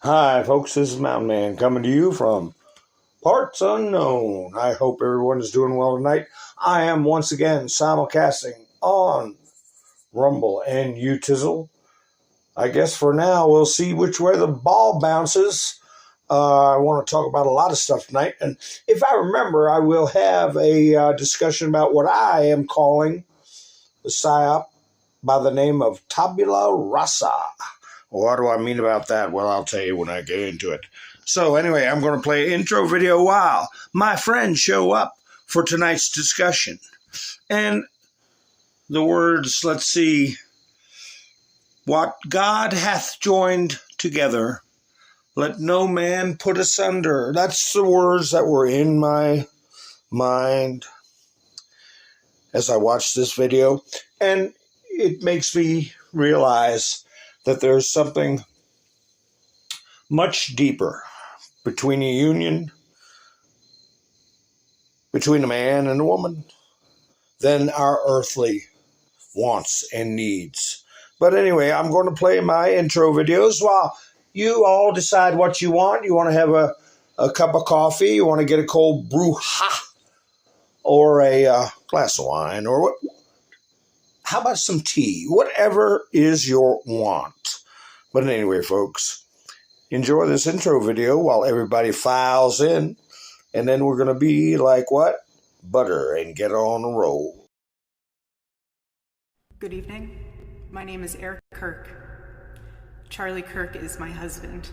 Hi, folks. This is Mountain Man coming to you from parts unknown. I hope everyone is doing well tonight. I am once again simulcasting on Rumble and Utizzle. I guess for now we'll see which way the ball bounces. I want to talk about a lot of stuff tonight, and if I remember, I will have a discussion about what I am calling the psyop by the name of Tabula Rasa. What do I mean about that? Well, I'll tell you when I get into it. So anyway, I'm going to play an intro video while my friends show up for tonight's discussion. And the words, let's see, what God hath joined together, let no man put asunder. That's the words that were in my mind as I watched this video. And it makes me realize that there's something much deeper between a union, between a man and a woman, than our earthly wants and needs. But anyway, I'm going to play my intro videos while you all decide what you want. You want to have a cup of coffee, you want to get a cold brew or a glass of wine, or what? How about some tea? Whatever is your want. But anyway, folks, enjoy this intro video while everybody files in, and then we're going to be like what? Butter and get on the roll. Good evening. My name is Kirk. Charlie Kirk is my husband.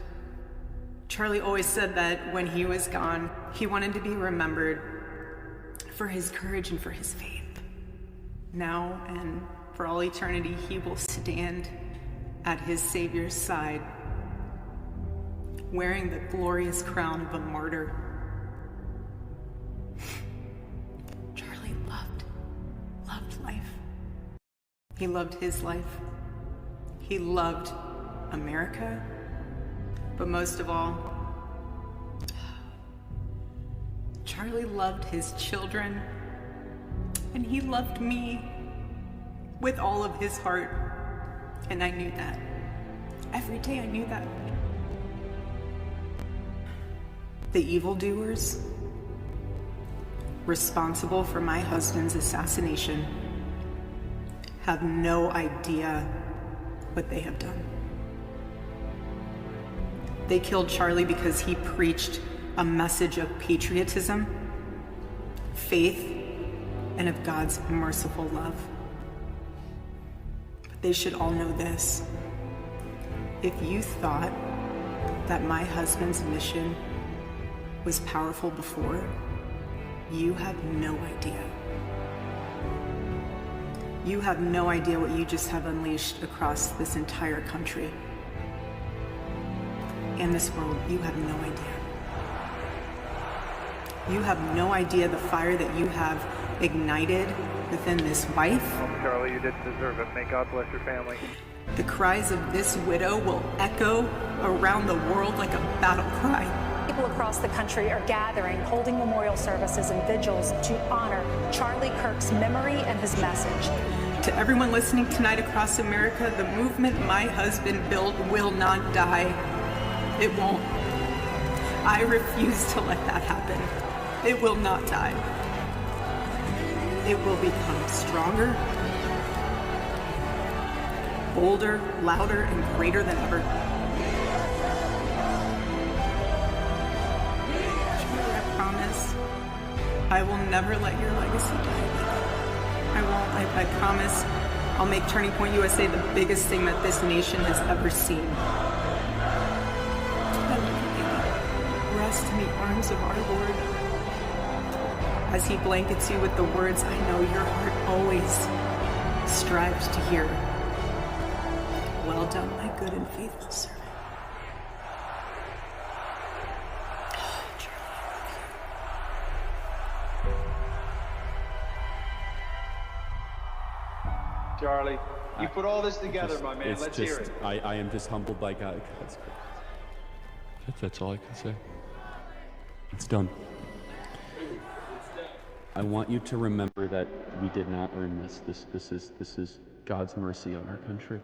Charlie always said that when he was gone, he wanted to be remembered for his courage and for his faith. Now and for all eternity, he will stand at his Savior's side, wearing the glorious crown of a martyr. Charlie loved life. He loved his life. He loved America. But most of all, Charlie loved his children, and he loved me with all of his heart. And I knew that. Every day I knew that. The evildoers responsible for my husband's assassination have no idea what they have done. They killed Charlie because he preached a message of patriotism, faith, and of God's merciful love. But they should all know this. If you thought that my husband's mission was powerful before, you have no idea. You have no idea what you just have unleashed across this entire country and this world. You have no idea. You have no idea the fire that you have ignited within this wife. Oh, Charlie, you didn't deserve it. May God bless your family. The cries of this widow will echo around the world like a battle cry. People across the country are gathering, holding memorial services and vigils to honor Charlie Kirk's memory and his message. To everyone listening tonight across America, the movement my husband built will not die. It won't. I refuse to let that happen. It will not die. It will become stronger, bolder, louder, and greater than ever. Charlie, I promise I will never let your legacy die. I won't. I promise I'll make Turning Point USA the biggest thing that this nation has ever seen. I love you, baby. Rest in the arms of our Lord as He blankets you with the words I know your heart always strives to hear. Well done, my good and faithful servant. Oh, Charlie, I love you. Charlie, you put all this together, my man. Let's hear it. I am just humbled by God. That's all I can say. It's done. I want you to remember that we did not earn this. This is God's mercy on our country.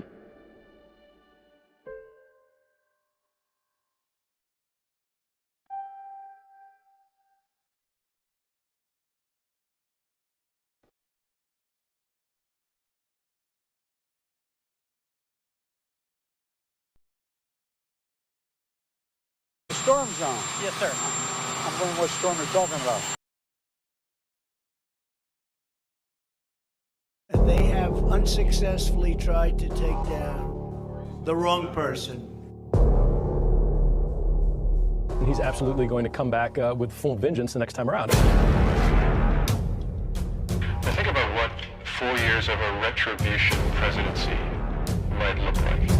Storm's on. Yes, sir. I'm wondering what storm you're talking about. They have unsuccessfully tried to take down the wrong person. And he's absolutely going to come back with full vengeance the next time around. Think about what 4 years of a retribution presidency might look like.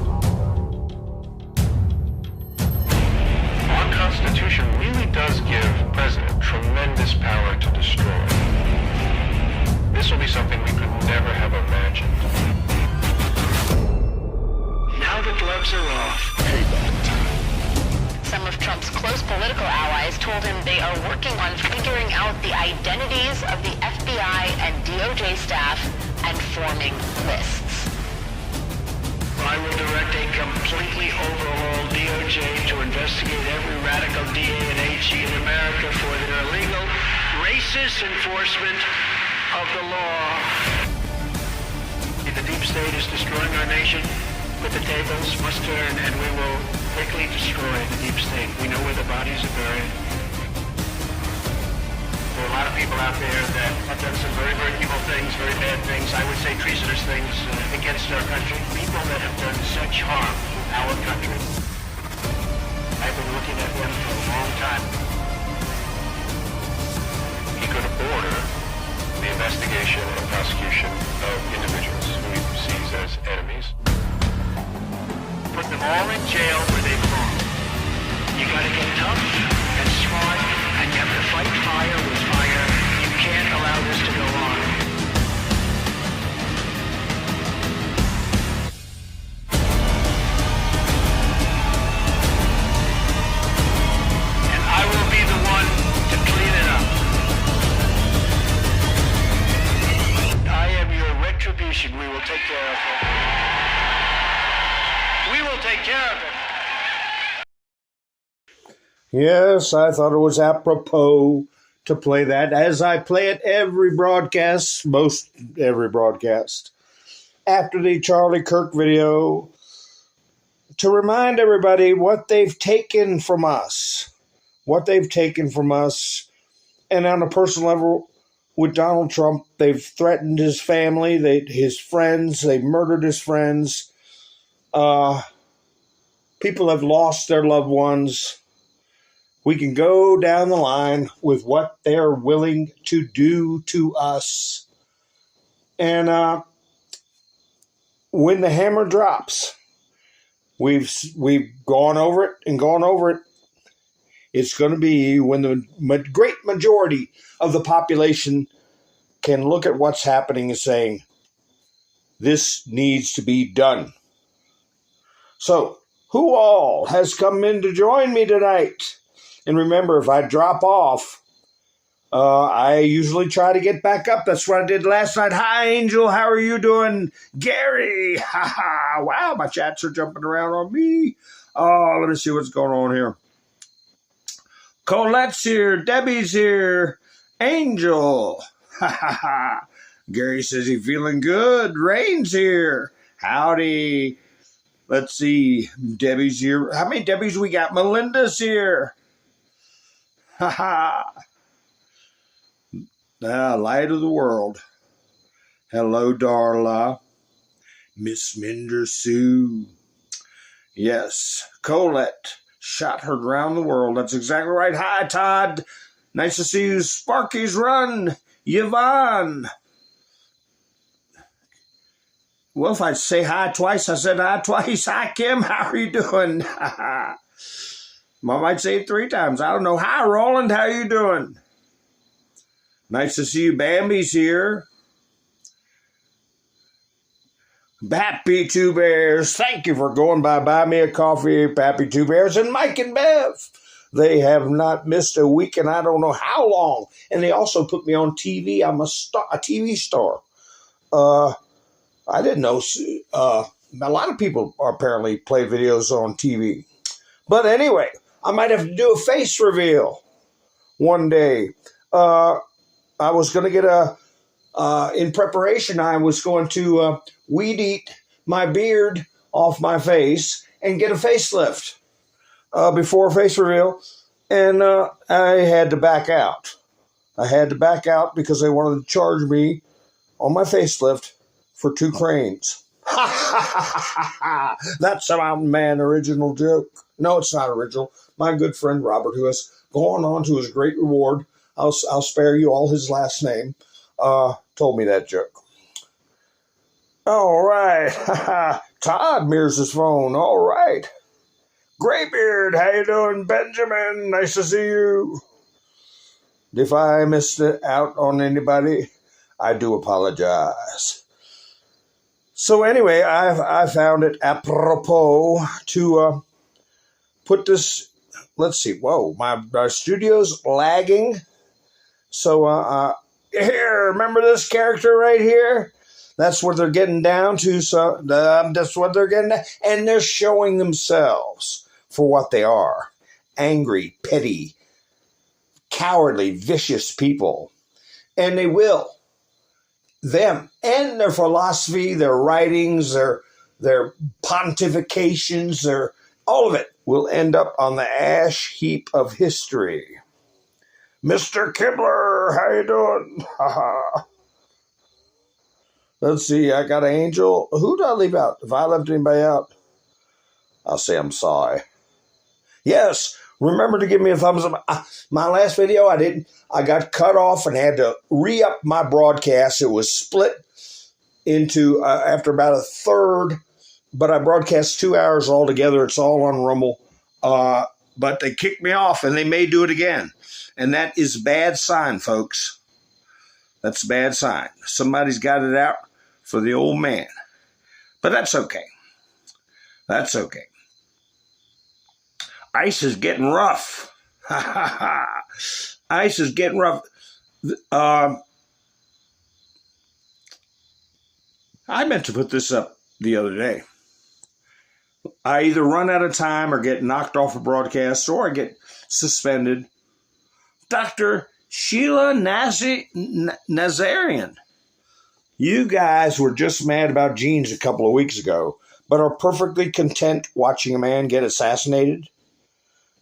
Our Constitution really does give President tremendous power to destroy. This will be something we could never have imagined. Now the gloves are off. Payback time. Some of Trump's close political allies told him they are working on figuring out the identities of the FBI and DOJ staff and forming lists. I will direct a completely overhauled DOJ to investigate every radical DA and AG in America for their illegal, racist enforcement of the law. The deep state is destroying our nation, but the tables must turn and we will quickly destroy the deep state. We know where the bodies are buried. There are a lot of people out there that have done some very, very evil things, very bad things, I would say treasonous things against our country. People that have done such harm to our country. I've been looking at them for a long time. He could order the investigation and prosecution of individuals who he sees as enemies. Put them all in jail where they belong. You gotta get tough and smart, and you have to fight fire with fire. You can't allow this to go on. And I will be the one to clean it up. I am your retribution. We will take care of it. We will take care of it. Yes, I thought it was apropos to play that, as I play it every broadcast, most every broadcast, after the Charlie Kirk video, to remind everybody what they've taken from us. And on a personal level, with Donald Trump, they've threatened his family, his friends, they've murdered his friends. People have lost their loved ones. We can go down the line with what they're willing to do to us. And when the hammer drops, we've gone over it and gone over it. It's going to be when the great majority of the population can look at what's happening and saying, this needs to be done. So, who all has come in to join me tonight? And remember, if I drop off, I usually try to get back up. That's what I did last night. Hi, Angel. How are you doing? Gary. Ha ha. Wow, my chats are jumping around on me. Oh, let me see what's going on here. Colette's here. Debbie's here. Angel. Ha ha ha. Gary says he's feeling good. Rain's here. Howdy. Let's see. Debbie's here. How many Debbies we got? Melinda's here. Ha ha. Light of the world. Hello, Darla. Miss Minder Sue. Yes. Colette shot her around the world. That's exactly right. Hi, Todd. Nice to see you. Sparky's Run. Yvonne. Well, if I say hi twice, I said hi twice. Hi, Kim. How are you doing? I might say it 3 times. I don't know. Hi, Roland. How are you doing? Nice to see you. Bambi's here. Pappy Two Bears. Thank you for going by. Buy me a coffee. Pappy Two Bears and Mike and Bev. They have not missed a week, and I don't know how long. And they also put me on TV. I'm a TV star. I didn't know. A lot of people apparently play videos on TV. But anyway, I might have to do a face reveal one day. I was going to get in preparation, I was going to weed eat my beard off my face and get a facelift. before face reveal, and I had to back out. I had to back out because they wanted to charge me on my facelift for 2 cranes. Ha ha ha ha! That's a Mountain Man original joke. No, it's not original. My good friend Robert, who has gone on to his great reward, I'll spare you all his last name, told me that joke. All right. Todd mirrors his phone. All right. Graybeard, how you doing, Benjamin? Nice to see you. If I missed it out on anybody, I do apologize. So anyway, I found it apropos to put this. Let's see. Whoa, my studio's lagging. So here, remember this character right here? That's what they're getting down to. So that's what they're getting down, and they're showing themselves for what they are: angry, petty, cowardly, vicious people, and they will. Them and their philosophy, their writings, their pontifications, all of it will end up on the ash heap of history. Mr. Kibler, how you doing? Let's see, I got an Angel. Who did I leave out? If I left anybody out, I'll say I'm sorry. Yes, remember to give me a thumbs up. My last video, I didn't. I got cut off and had to re-up my broadcast. It was split into after about a third, but I broadcast 2 hours altogether. It's all on Rumble. But they kicked me off, and they may do it again. And that is a bad sign, folks. That's a bad sign. Somebody's got it out for the old man. But that's okay. That's okay. Ice is getting rough. Ha ha ha. Ice is getting rough. I meant to put this up the other day. I either run out of time or get knocked off a broadcast or I get suspended. Dr. Sheila Nazarian. You guys were just mad about jeans a couple of weeks ago, but are perfectly content watching a man get assassinated?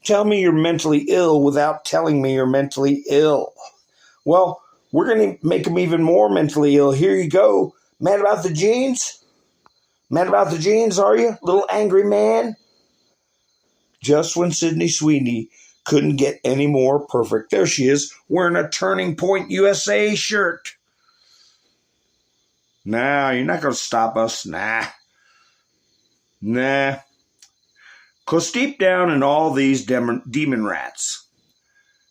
Tell me you're mentally ill without telling me you're mentally ill. Well, we're going to make him even more mentally ill. Here you go. Mad about the jeans? Mad about the jeans, are you? Little angry man? Just when Sydney Sweeney couldn't get any more perfect. There she is, wearing a Turning Point USA shirt. Nah, you're not going to stop us. Nah. Because deep down in all these demon rats,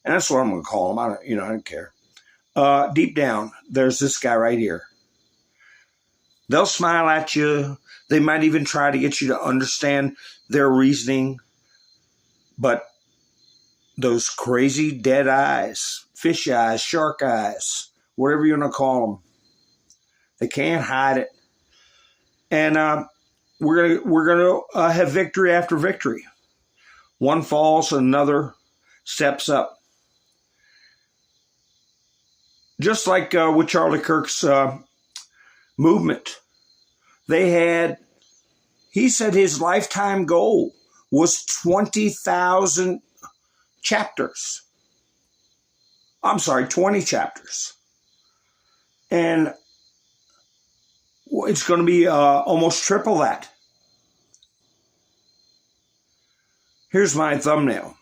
and that's what I'm going to call them. I don't care. Deep down, there's this guy right here. They'll smile at you. They might even try to get you to understand their reasoning. But those crazy dead eyes, fish eyes, shark eyes, whatever you want to call them, they can't hide it. And we're gonna have victory after victory. One falls, another steps up. Just like with Charlie Kirk's movement, he said his lifetime goal was 20,000 chapters. I'm sorry, 20 chapters. And it's going to be almost triple that. Here's my thumbnail.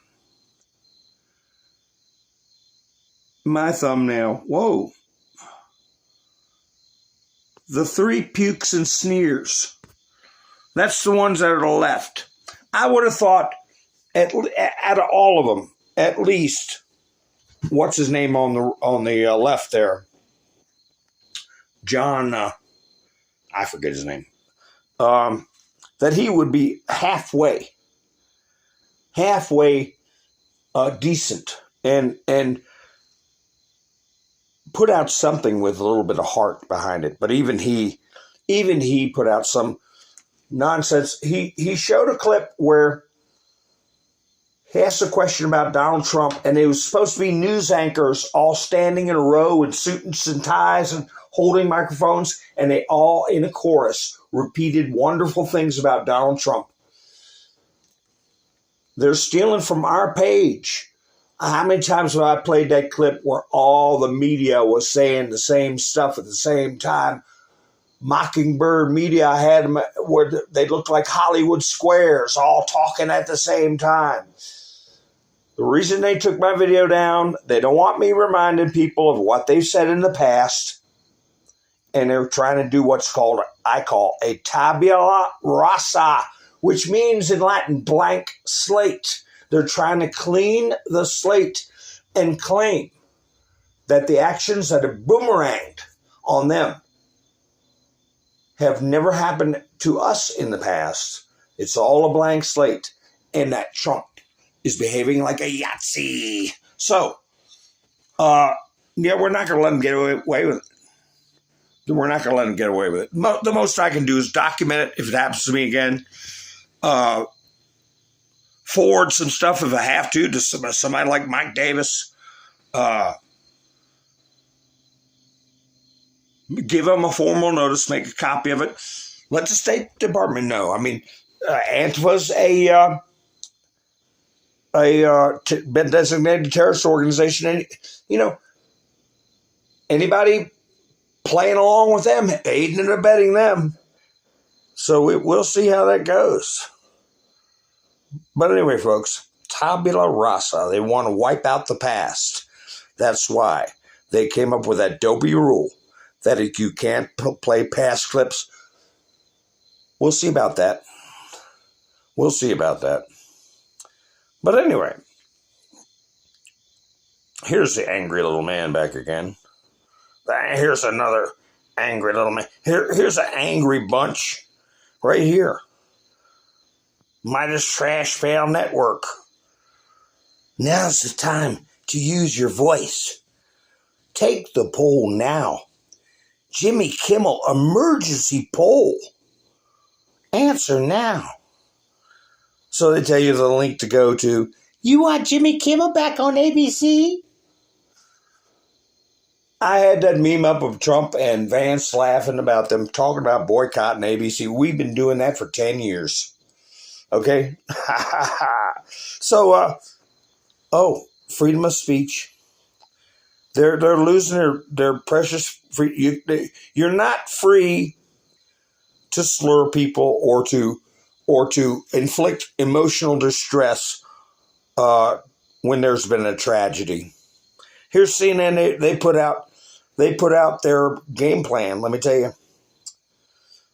My thumbnail. Whoa. The 3 pukes and sneers. That's the ones that are left. I would have thought, out of all of them, at least, what's his name on the left there? John, I forget his name. That he would be halfway decent and put out something with a little bit of heart behind it. But even he put out some nonsense. He showed a clip where he asked a question about Donald Trump, and it was supposed to be news anchors all standing in a row in suits and ties and holding microphones, and they all in a chorus repeated wonderful things about Donald Trump. They're stealing from our page. How many times have I played that clip where all the media was saying the same stuff at the same time? Mockingbird Media, I had them where they looked like Hollywood squares, all talking at the same time. The reason they took my video down, they don't want me reminding people of what they've said in the past. And they're trying to do what's called, I call, a tabula rasa, which means in Latin, blank slate. They're trying to clean the slate and claim that the actions that have boomeranged on them have never happened to us in the past. It's all a blank slate. And that Trump is behaving like a Yahtzee. So, yeah, we're not going to let him get away with it. We're not going to let him get away with it. The most I can do is document it if it happens to me again. Forward some stuff if I have to somebody like Mike Davis. Give them a formal notice, make a copy of it. Let the State Department know. I mean, Antifa's been designated a terrorist organization, and anybody playing along with them, aiding and abetting them. So we'll see how that goes. But anyway, folks, tabula rasa. They want to wipe out the past. That's why they came up with that dopey rule that if you can't play past clips, we'll see about that. We'll see about that. But anyway, here's the angry little man back again. Here's another angry little man. Here's an angry bunch right here. Midas Trash Fail Network. Now's the time to use your voice. Take the poll now. Jimmy Kimmel emergency poll. Answer now. So they tell you the link to go to. You want Jimmy Kimmel back on ABC? I had that meme up of Trump and Vance laughing about them, talking about boycotting ABC. We've been doing that for 10 years. Okay? So, freedom of speech. They're losing their precious free. You're not free to slur people or to inflict emotional distress when there's been a tragedy. Here's CNN. They put out their game plan. Let me tell you.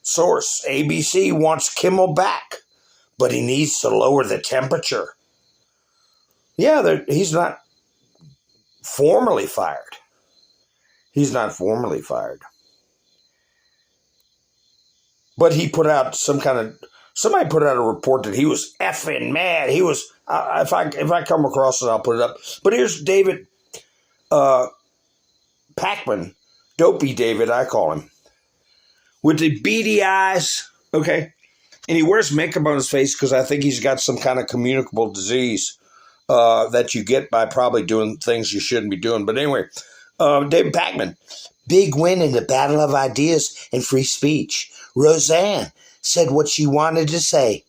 Source: ABC wants Kimmel back, but he needs to lower the temperature. Yeah, he's not formally fired. He's not formally fired. But he put out somebody put out a report that he was effing mad. He was, if I come across it, I'll put it up. But here's David Pakman, Dopey David, I call him, with the beady eyes, okay? And he wears makeup on his face because I think he's got some kind of communicable disease that you get by probably doing things you shouldn't be doing. But anyway, David Pakman, big win in the battle of ideas and free speech. Roseanne said what she wanted to say.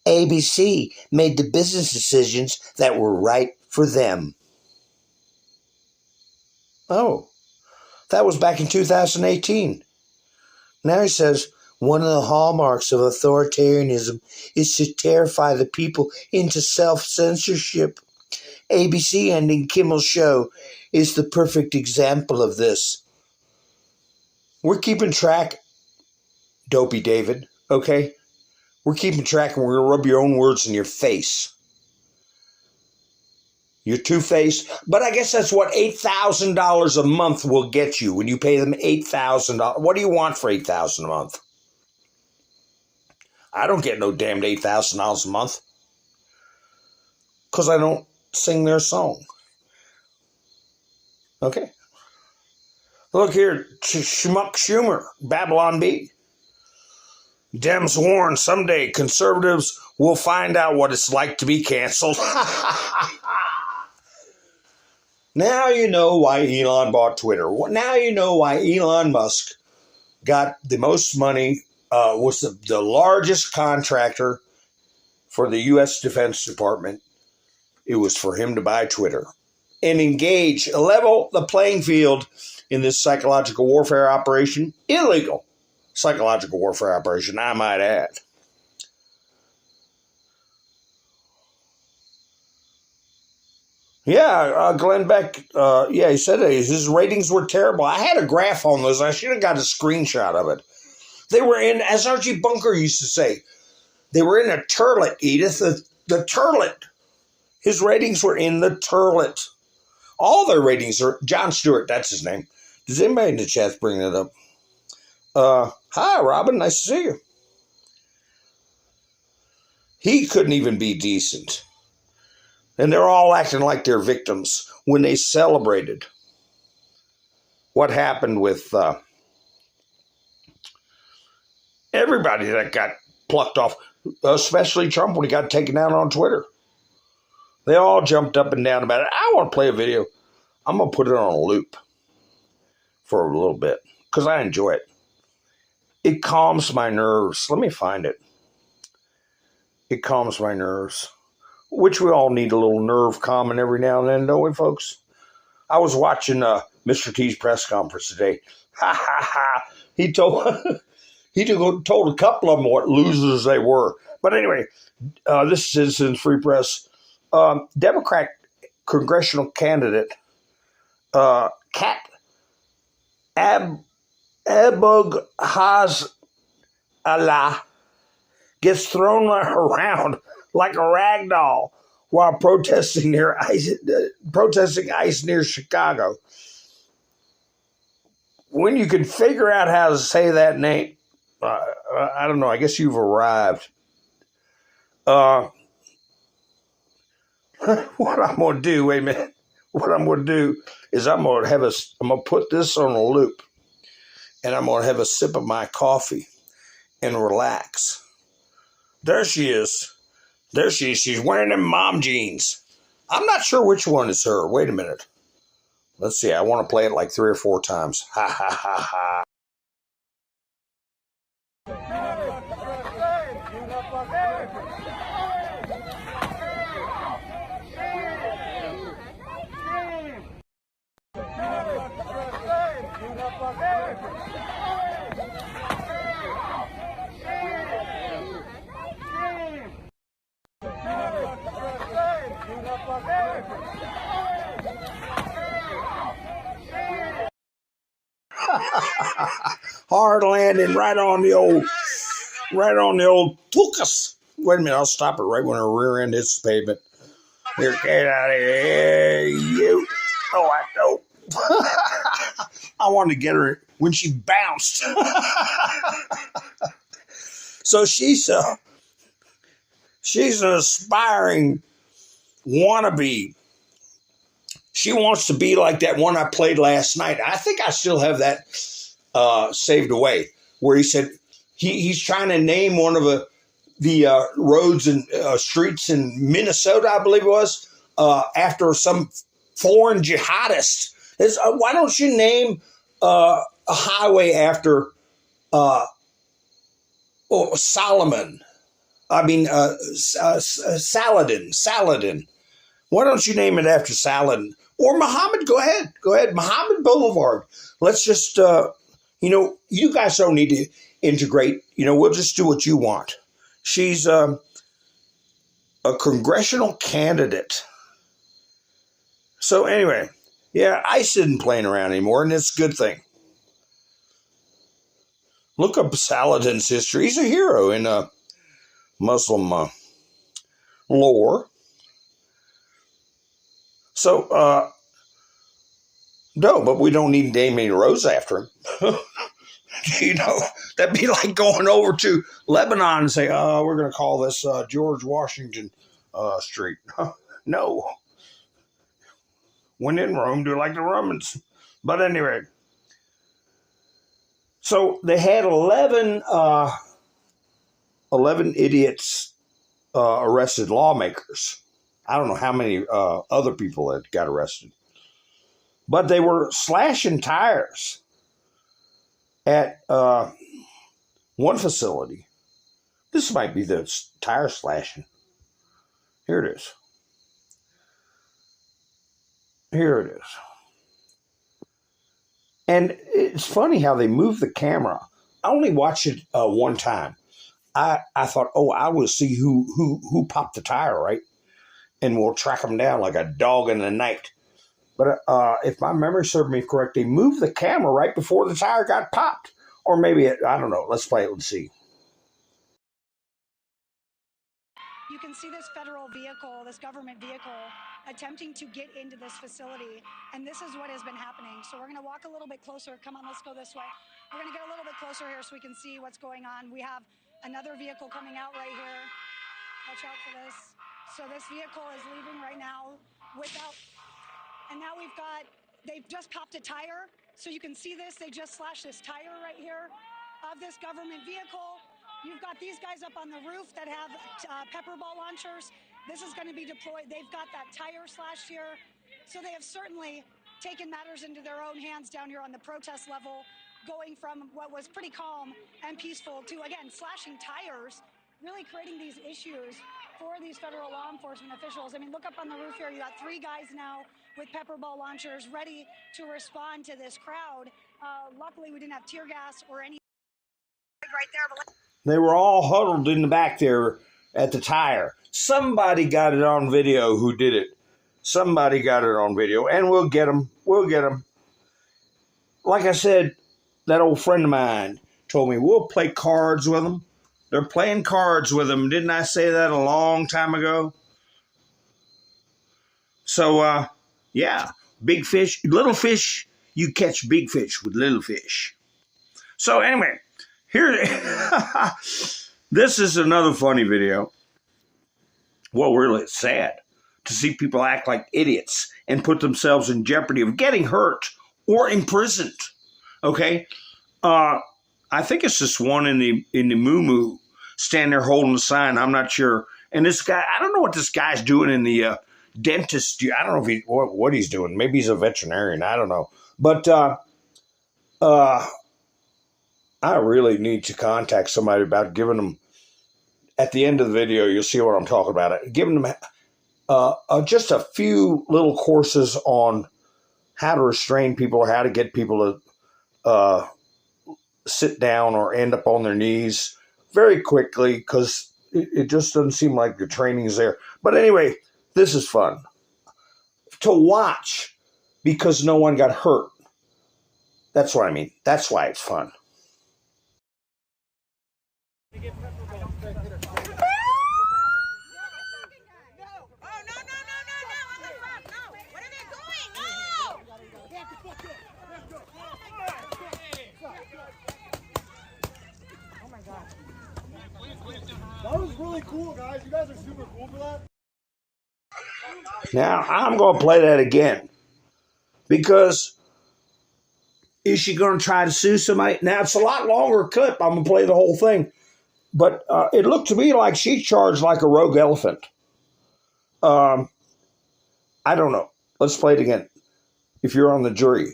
ABC made the business decisions that were right for them. Oh, that was back in 2018. Now he says, one of the hallmarks of authoritarianism is to terrify the people into self-censorship. ABC ending Kimmel's show is the perfect example of this. We're keeping track, Dopey David, okay? We're keeping track and we're going to rub your own words in your face. You're two-faced. But I guess that's what $8,000 a month will get you when you pay them $8,000. What do you want for $8,000 a month? I don't get no damned $8,000 a month because I don't sing their song. Okay. Look here, Schmuck Schumer, Babylon Bee. Dems warn someday conservatives will find out what it's like to be canceled. Now you know why Elon bought Twitter. Now you know why Elon Musk got the most money, was the largest contractor for the U.S. Defense Department, it was for him to buy Twitter and engage, level the playing field in this psychological warfare operation. Illegal psychological warfare operation, I might add. Yeah, Glenn Beck, he said his ratings were terrible. I had a graph on those. I should have got a screenshot of it. They were in, as Archie Bunker used to say, they were in a turlet, Edith, the turlet. His ratings were in the turlet. All their ratings are, John Stewart, that's his name. Does anybody in the chat bring that up? Hi, Robin, nice to see you. He couldn't even be decent. And they're all acting like they're victims when they celebrated what happened with everybody that got plucked off, especially Trump when he got taken down on Twitter. They all jumped up and down about it. I want to play a video. I'm going to put it on a loop for a little bit because I enjoy it. It calms my nerves. Let me find it. It calms my nerves. Which we all need a little nerve calming every now and then, don't we, folks? I was watching Mr. T's press conference today. Ha, ha, ha. He told a couple of them what losers they were. But anyway, this is Citizens Free Press. Democrat congressional candidate Kat Abogazala gets thrown around like a rag doll while protesting ICE near Chicago. When you can figure out how to say that name, I don't know. I guess you've arrived. What I'm going to do, wait a minute. What I'm going to do is I'm going to put this on a loop, and I'm going to have a sip of my coffee and relax. There she is. There she is. She's wearing them mom jeans. I'm not sure which one is her. Wait a minute. Let's see. I want to play it like 3 or 4 times. Ha, ha, ha, ha. Hard landing right on the old tuchus. Wait a minute, I'll stop it right when her rear end hits the pavement. Here, get out of here. Hey, you. Oh, I know. I wanted to get her when she bounced. So she's an aspiring wannabe. She wants to be like that one I played last night. I think I still have that saved away, where he said he's trying to name one of the roads and streets in Minnesota, I believe it was, after some foreign jihadist. Why don't you name a highway after Solomon? I mean, Saladin. Why don't you name it after Saladin? Or Muhammad? Go ahead. Muhammad Boulevard. Let's just, you guys don't need to integrate. We'll just do what you want. She's a congressional candidate. So anyway, yeah, ICE isn't playing around anymore, and it's a good thing. Look up Saladin's history. He's a hero in Muslim lore. So, no, but we don't need to name any roads after him. That'd be like going over to Lebanon and say, we're going to call this George Washington Street. No. When in Rome, do like the Romans. But anyway, so they had 11 idiots arrested, lawmakers. I don't know how many other people that got arrested. But they were slashing tires at one facility. This might be the tire slashing. Here it is. Here it is. And it's funny how they move the camera. I only watched it one time. I thought, oh, I will see who popped the tire, right? And we'll track them down like a dog in the night. But if my memory serves me correct, they moved the camera right before the tire got popped. Or maybe, I don't know. Let's play it and see. You can see this federal vehicle, this government vehicle, attempting to get into this facility. And this is what has been happening. So we're going to walk a little bit closer. Come on, let's go this way. We're going to get a little bit closer here so we can see what's going on. We have another vehicle coming out right here. Watch out for this. So this vehicle is leaving right now without, and now they've just popped a tire. So you can see this, they just slashed this tire right here of this government vehicle. You've got these guys up on the roof that have pepper ball launchers. This is going to be deployed. They've got that tire slashed here. So they have certainly taken matters into their own hands down here on the protest level, going from what was pretty calm and peaceful to, again, slashing tires, really creating these issues for these federal law enforcement officials. I mean, look up on the roof here. You got 3 guys now with pepper ball launchers ready to respond to this crowd. Luckily, we didn't have tear gas or any right there. But they were all huddled in the back there at the tire. Somebody got it on video who did it. Somebody got it on video, and we'll get them. We'll get them. Like I said, that old friend of mine told me, we'll play cards with them. They're playing cards with them. Didn't I say that a long time ago? So, yeah, big fish, little fish, you catch big fish with little fish. So anyway, here, this is another funny video. Well, really, it's sad to see people act like idiots and put themselves in jeopardy of getting hurt or imprisoned. Okay? I think it's this one in the moo-moo standing there holding the sign. I'm not sure. And this guy, I don't know what this guy's doing in the dentist. I don't know if what he's doing. Maybe he's a veterinarian. I don't know. But I really need to contact somebody about giving them, at the end of the video, you'll see what I'm talking about. Giving them just a few little courses on how to restrain people or how to get people to sit down or end up on their knees very quickly, because it just doesn't seem like the training is there. But anyway, this is fun to watch because no one got hurt. That's what I mean. That's why it's fun. That was really cool, guys. You guys are super cool for that. Now, I'm going to play that again. Because is she going to try to sue somebody? Now, it's a lot longer clip. I'm going to play the whole thing. But it looked to me like she charged like a rogue elephant. I don't know. Let's play it again. If you're on the jury,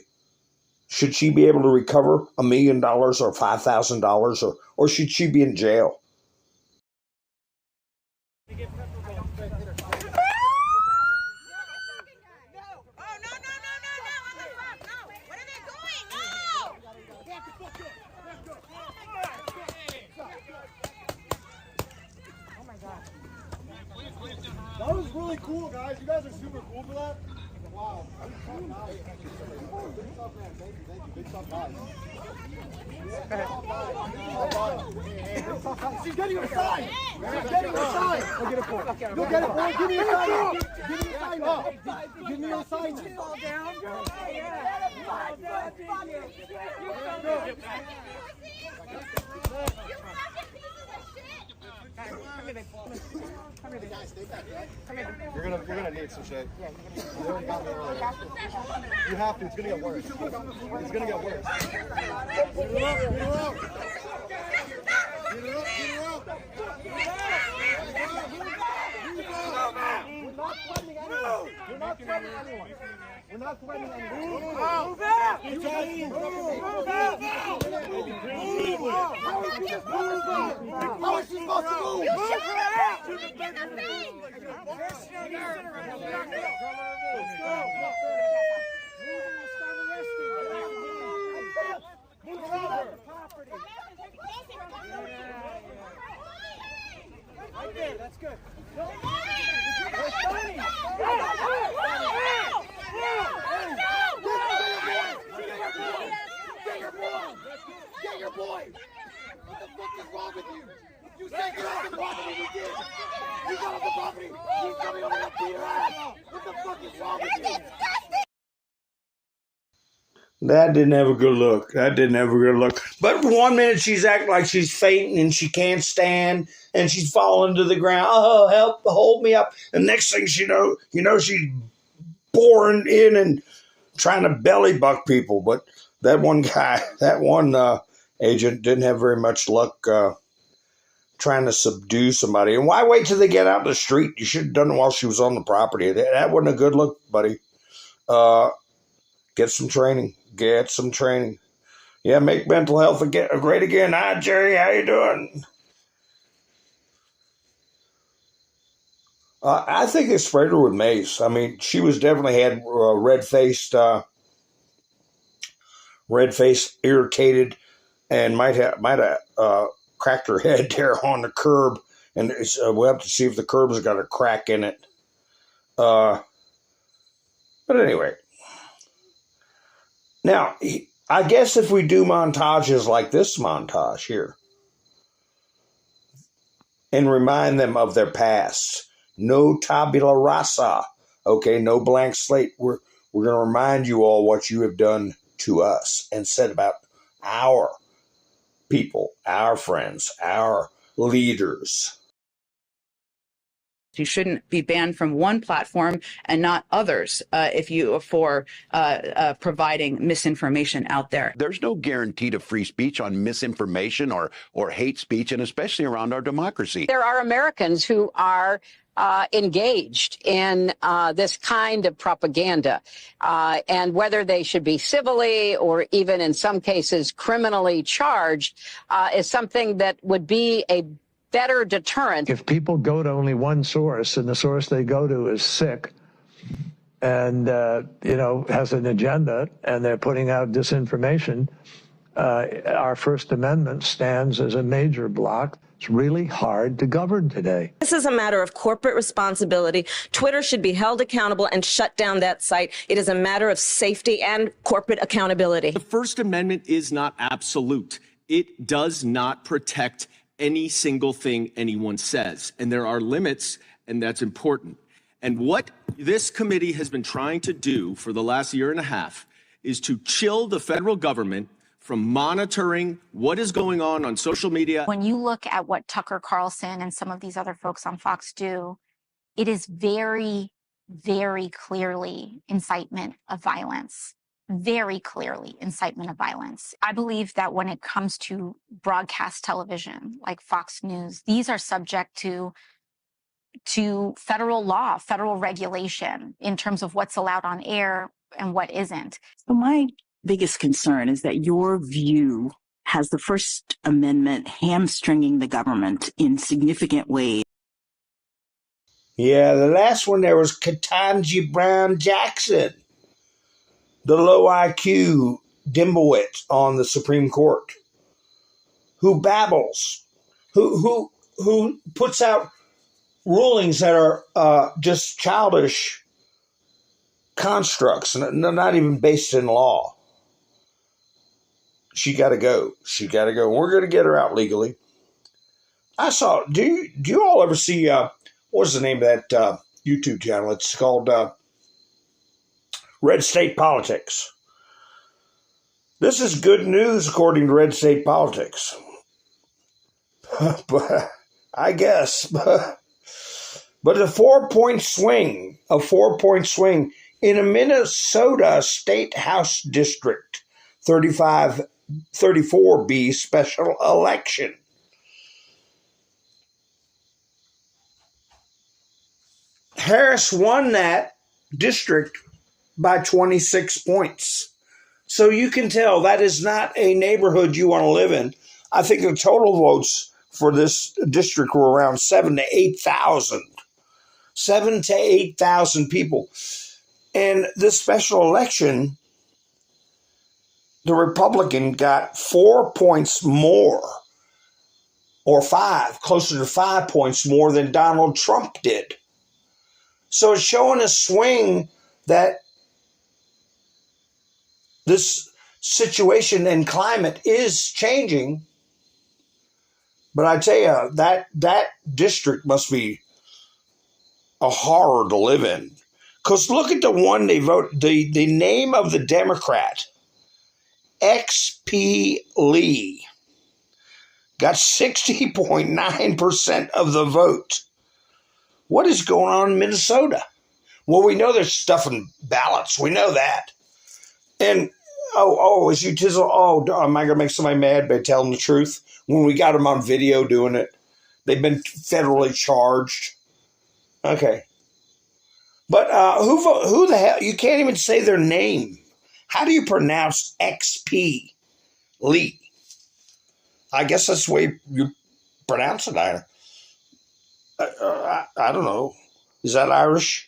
should she be able to recover $1 million or $5,000 or should she be in jail? That was really cool, guys. You guys are super cool for that. Wow. Big tough guys. She's getting her sign. She's getting her sign. Go get it for her. Go get it for her. Give me your sign. Give me your sign. Give me your sign. Fall down. You're gonna need some shit. You already got me earlier. You have to. It's gonna get worse. It's gonna get worse. Get her up. Get her up. Get her up. Get her up. We're not threatening anyone. We're not threatening anyone. We're not threatening anyone. Move out! Move out! Move out! How is she just supposed to move. You shut up! You Right there, that's good. Get your boy! What the fuck is wrong with you? You said get off the property, you did! You got off the property! You coming over to beat your ass! What the fuck is wrong with you? That didn't have a good look. That didn't have a good look. But 1 minute she's acting like she's fainting and she can't stand and she's falling to the ground. Oh, help, hold me up. And next thing she's boring in and trying to belly buck people. But that one guy, that one agent didn't have very much luck trying to subdue somebody. And why wait till they get out in the street? You should have done it while she was on the property. That wasn't a good look, buddy. Get some training. Get some training. Yeah, make mental health great again. Hi, Jerry. How you doing? I think they sprayed her with mace. I mean, she was definitely had red-faced, irritated, and might have cracked her head there on the curb. And we'll have to see if the curb's got a crack in it. But anyway. Now, I guess if we do montages like this montage here and remind them of their past, no tabula rasa, okay, no blank slate. We're going to remind you all what you have done to us and said about our people, our friends, our leaders. You shouldn't be banned from one platform and not others for providing misinformation out there. There's no guarantee to free speech on misinformation or hate speech, and especially around our democracy. There are Americans who are engaged in this kind of propaganda, and whether they should be civilly or even in some cases criminally charged is something that would be a better deterrent. If people go to only one source and the source they go to is sick and, has an agenda and they're putting out disinformation, our First Amendment stands as a major block. It's really hard to govern today. This is a matter of corporate responsibility. Twitter should be held accountable and shut down that site. It is a matter of safety and corporate accountability. The First Amendment is not absolute. It does not protect any single thing anyone says. And there are limits, and that's important. And what this committee has been trying to do for the last year and a half is to chill the federal government from monitoring what is going on social media. When you look at what Tucker Carlson and some of these other folks on Fox do, it is very, very clearly incitement of violence. Very clearly incitement of violence. I believe that when it comes to broadcast television like Fox News, these are subject to federal law, federal regulation in terms of what's allowed on air and what isn't. So my biggest concern is that your view has the First Amendment hamstringing the government in significant ways. Yeah, the last one there was Ketanji Brown Jackson, the low IQ dimwit on the Supreme Court, who babbles, who puts out rulings that are just childish constructs, not even based in law. She got to go. She got to go. We're going to get her out legally. I saw. Do you all ever see? What's the name of that YouTube channel? It's called Red State Politics. This is good news according to Red State Politics. But I guess. But a 4-point swing in a Minnesota State House District 34B special election. Harris won that district by 26 points. So you can tell that is not a neighborhood you want to live in. I think the total votes for this district were around 7,000 to 8,000. 7,000 to 8,000 people. And this special election, the Republican got 4 points more, or 5, closer to 5 points more than Donald Trump did. So it's showing a swing that this situation and climate is changing. But I tell you, that district must be a horror to live in. Because look at the one they vote, the name of the Democrat, XP Lee, got 60.9% of the vote. What is going on in Minnesota? Well, we know they're stuffing ballots. We know that. And, is you tizzle? Am I going to make somebody mad by telling the truth? When we got them on video doing it, they've been federally charged. Okay. But who the hell? You can't even say their name. How do you pronounce XP Lee? I guess that's the way you pronounce it. I don't know. Is that Irish?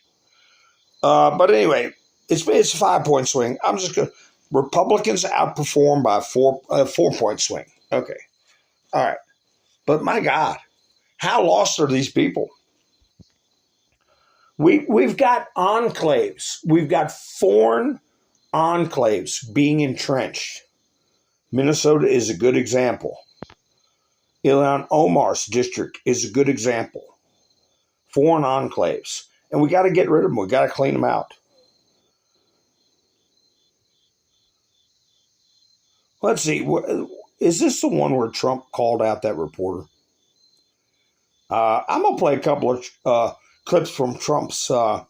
But anyway, it's a 5-point swing. I'm just going to. Republicans outperform by 4-point swing. Okay. All right. But my God, how lost are these people? We've got enclaves. We've got foreign enclaves being entrenched. Minnesota is a good example. Ilhan Omar's district is a good example. Foreign enclaves. And we got to get rid of them. We got to clean them out. Let's see. Is this the one where Trump called out that reporter? I'm going to play a couple of clips from Trump's Oval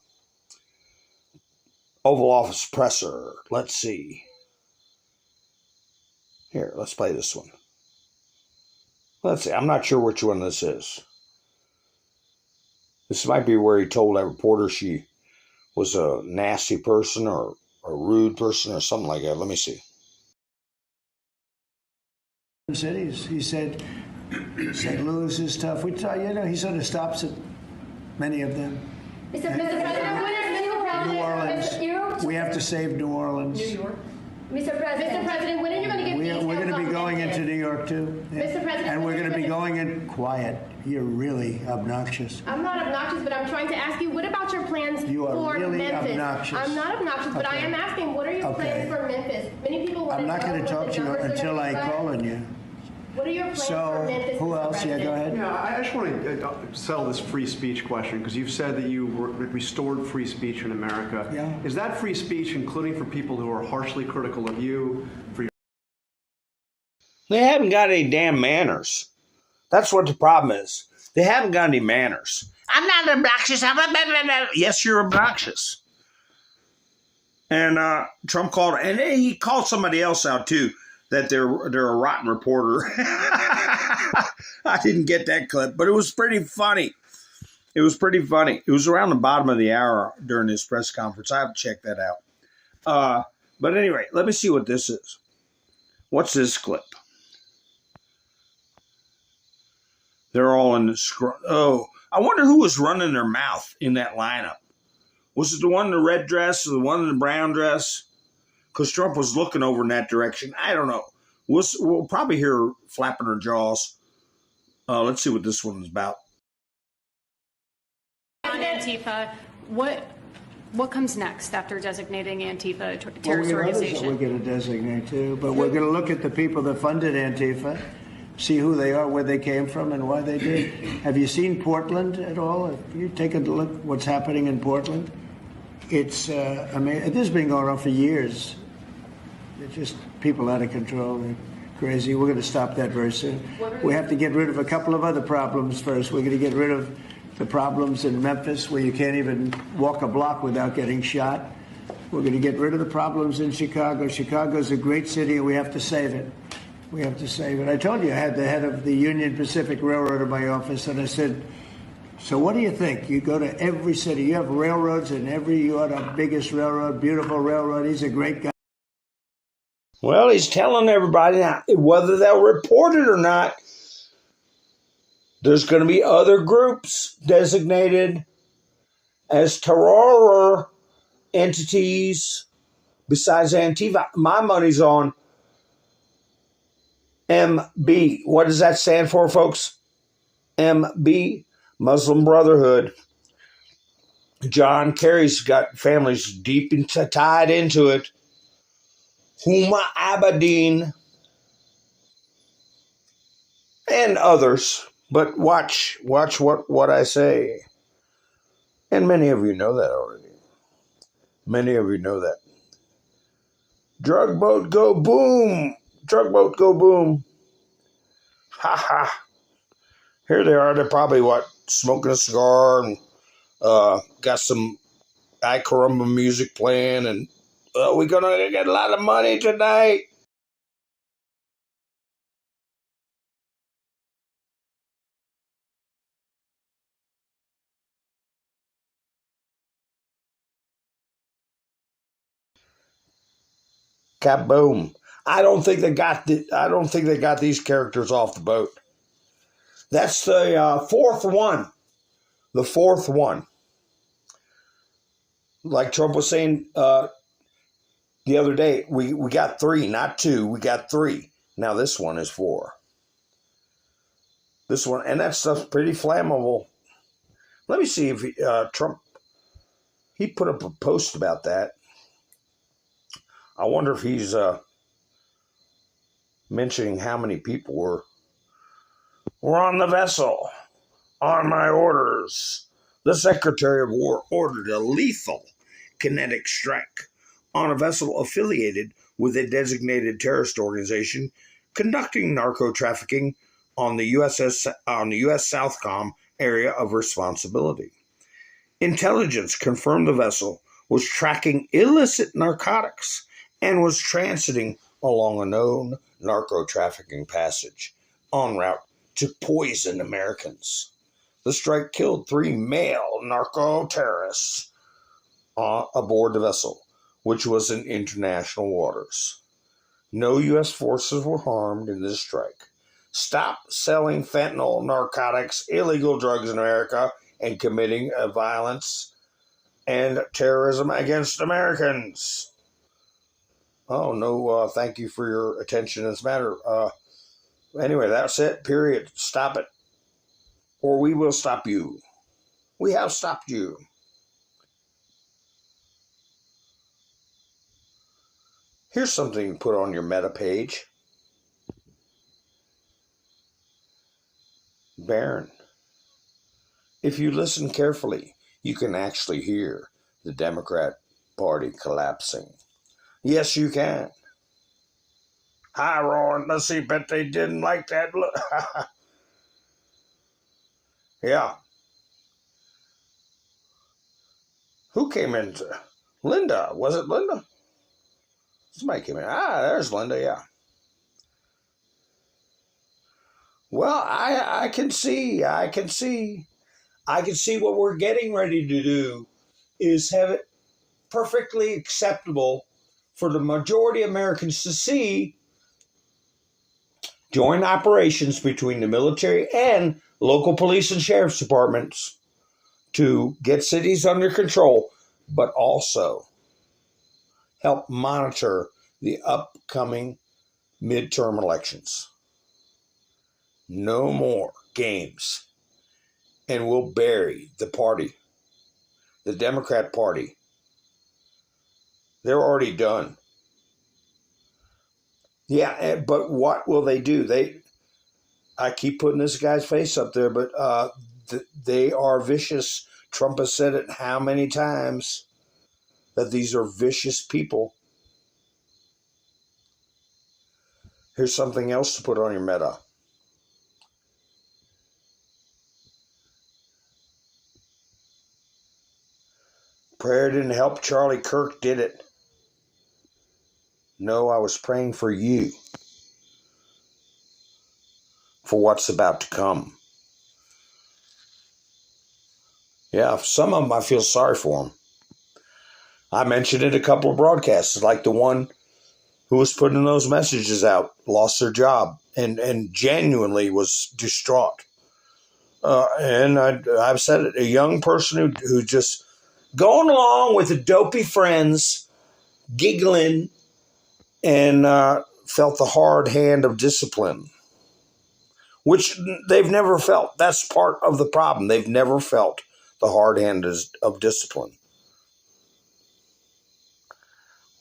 Office presser. Let's see. Here, let's play this one. Let's see. I'm not sure which one this is. This might be where he told that reporter she was a nasty person or a rude person or something like that. Let me see. Cities. He said St. Louis is tough. He sort of stops at many of them. Mr. President, New Orleans. We have to save New Orleans. New York. Mr. President, when are you going to get We're going to be going into New York, too. Yeah. Mr. President. And we're going to be going in quiet. You're really obnoxious. I'm not obnoxious, but I'm trying to ask you, what about your plans for really Memphis? Obnoxious. I'm not obnoxious, but I am asking, what are your plans for Memphis? Many people want I'm not going to talk to you until I call on you. What are your plans for Memphis? Who else? Yeah, go ahead. Yeah, I just want to settle this free speech question, because you've said that you restored free speech in America. Yeah. Is that free speech including for people who are harshly critical of you? They haven't got any damn manners. That's what the problem is. They haven't got any manners. I'm not obnoxious. Yes, you're obnoxious. And Trump called, and he called somebody else out too, that they're a rotten reporter. I didn't get that clip, but it was pretty funny. It was pretty funny. It was around the bottom of the hour during his press conference. I have to check that out. But anyway, let me see what this is. What's this clip? They're all in the I wonder who was running their mouth in that lineup. Was it the one in the red dress or the one in the brown dress? Because Trump was looking over in that direction. I don't know. We'll probably hear her flapping her jaws. Let's see what this one is about. On Antifa, what comes next after designating Antifa a terrorist organization? We're going to designate too, but we're going to look at the people that funded Antifa, see who they are, where they came from, and why they did. Have you seen Portland at all? Have you taken a look at what's happening in Portland? It's, this has been going on for years. It's just people out of control. They're crazy. We're going to stop that very soon. We have to get rid of a couple of other problems first. We're going to get rid of the problems in Memphis where you can't even walk a block without getting shot. We're going to get rid of the problems in Chicago. Chicago's a great city, and we have to save it. We have to save it. I told you I had the head of the Union Pacific Railroad in my office, and I said, so what do you think? You go to every city. You have railroads in you are the biggest railroad, beautiful railroad. He's a great guy. Well, he's telling everybody now, whether they'll report it or not, There's going to be other groups designated as terror entities besides Antifa. My money's on MB. What does that stand for, folks? MB, Muslim Brotherhood. John Kerry's got families deep tied into it. Huma Abedin and others. But watch what I say. And many of you know that already. Many of you know that. Drug boat go boom. Drug boat go boom. Ha ha. Here they are. They're probably, smoking a cigar and got some Ay Carumba music playing. And we're going to get a lot of money tonight. Kaboom. I don't think they got these characters off the boat. That's the fourth one. The fourth one. Like Trump was saying the other day, we got 3, not 2. We got 3. Now this one is 4. This one, and that stuff's pretty flammable. Let me see if Trump, he put up a post about that. I wonder if he's mentioning how many people were on the vessel. On my orders, the Secretary of War ordered a lethal kinetic strike on a vessel affiliated with a designated terrorist organization conducting narco trafficking on the U.S. Southcom area of responsibility. Intelligence confirmed the vessel was tracking illicit narcotics and was transiting along a known narco trafficking passage en route to poison Americans. The strike killed 3 male narco terrorists aboard the vessel, which was in international waters. No U.S. forces were harmed in this strike. Stop selling fentanyl, narcotics, illegal drugs in America, and committing violence and terrorism against Americans. Oh, no, thank you for your attention in this matter. Anyway, that's it, period. Stop it. Or we will stop you. We have stopped you. Here's something to put on your meta page. Barron. If you listen carefully, you can actually hear the Democrat Party collapsing. Yes, you can. Hi, Ron. Let's see, bet they didn't like that. Look. Yeah. Who came in? Linda. Was it Linda? Somebody came in. There's Linda, yeah. Well, I can see what we're getting ready to do is have it perfectly acceptable for the majority of Americans to see joint operations between the military and local police and sheriff's departments to get cities under control, but also help monitor the upcoming midterm elections. No more games. And we'll bury the party, the Democrat Party. They're already done. Yeah, but what will they do? I keep putting this guy's face up there, but they are vicious. Trump has said it how many times that these are vicious people. Here's something else to put on your meta. Prayer didn't help. Charlie Kirk did it. No, I was praying for you. For what's about to come. Yeah, some of them I feel sorry for them. I mentioned it a couple of broadcasts, like the one who was putting those messages out, lost their job, and genuinely was distraught. And I've said it, a young person who just going along with the dopey friends, giggling, and felt the hard hand of discipline, which they've never felt. That's part of the problem. They've never felt the hard hand of discipline.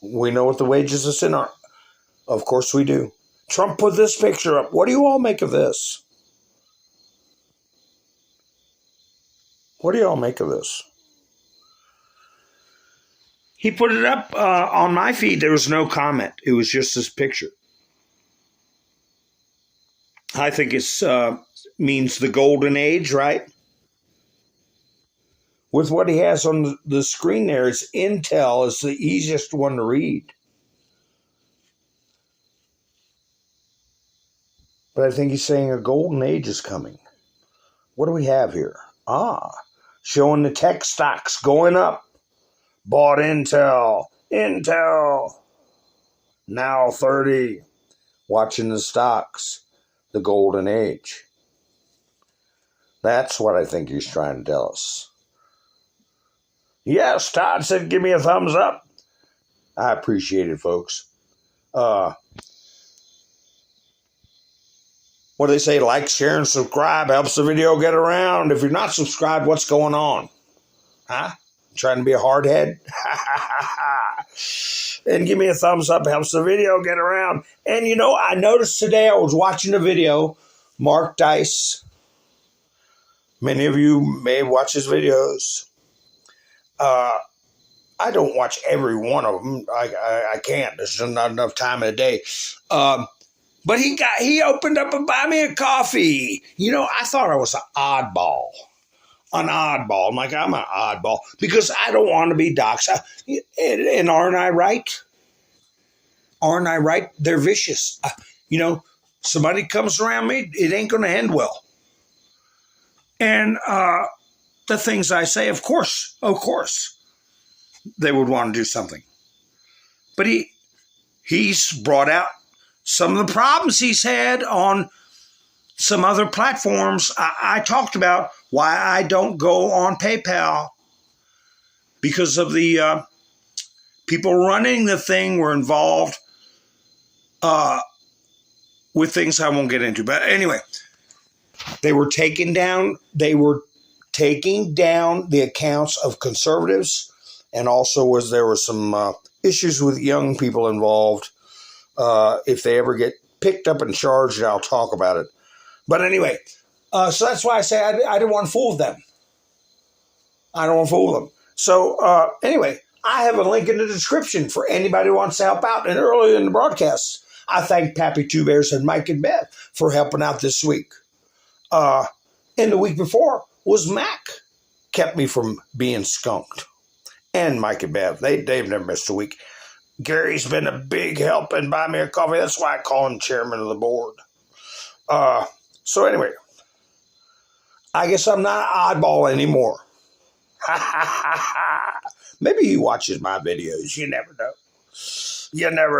We know what the wages of sin are. Of course we do. Trump put this picture up. What do you all make of this? What do you all make of this? He put it up on my feed. There was no comment. It was just this picture. I think it's means the golden age, right? With what he has on the screen there, it's Intel is the easiest one to read. But I think he's saying a golden age is coming. What do we have here? Showing the tech stocks going up. Bought Intel. Now 30. Watching the stocks. The golden age. That's what I think he's trying to tell us. Yes, Todd said give me a thumbs up. I appreciate it, folks. What do they say? Like, share, and subscribe. Helps the video get around. If you're not subscribed, what's going on? Huh? Trying to be a hardhead? And give me a thumbs up. Helps the video get around. And, you know, I noticed today I was watching a video. Mark Dice. Many of you may watch his videos. I don't watch every one of them. I can't. There's not enough time in the day. But he opened up and buy me a coffee. You know, I thought I was an oddball. I'm like, I'm an oddball because I don't want to be doxxed. And aren't I right? Aren't I right? They're vicious. You know, somebody comes around me, it ain't going to end well. And the things I say, of course, they would want to do something. But he's brought out some of the problems he's had on some other platforms. I talked about why I don't go on PayPal because of the people running the thing were involved with things I won't get into. But anyway, they were taking down the accounts of conservatives, and also there were some issues with young people involved. If they ever get picked up and charged, I'll talk about it. But anyway, so that's why I say I didn't want to fool them. So anyway, I have a link in the description for anybody who wants to help out. And earlier in the broadcast, I thanked Pappy Two Bears and Mike and Bev for helping out this week. And the week before was Mac. Kept me from being skunked. And Mike and Bev, they've never missed a week. Gary's been a big help and buy me a coffee. That's why I call him chairman of the board. So anyway, I guess I'm not an oddball anymore. Maybe he watches my videos. You never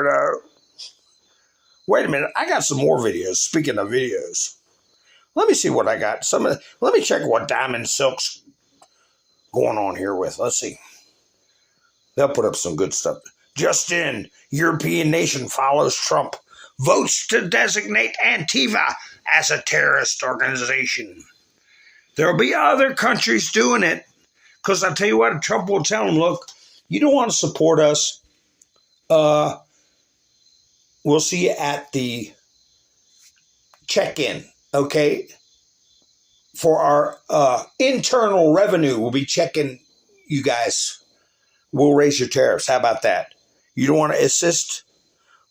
know. Wait a minute. I got some more videos. Speaking of videos, let me see what I got. Let me check what Diamond Silk's going on here with. Let's see. They'll put up some good stuff. Just in, European nation follows Trump. Votes to designate Antifa as a terrorist organization. There will be other countries doing it. Because I'll tell you what, Trump will tell them, look, you don't want to support us. We'll see you at the check-in, okay? For our internal revenue, we'll be checking you guys. We'll raise your tariffs. How about that? You don't want to assist?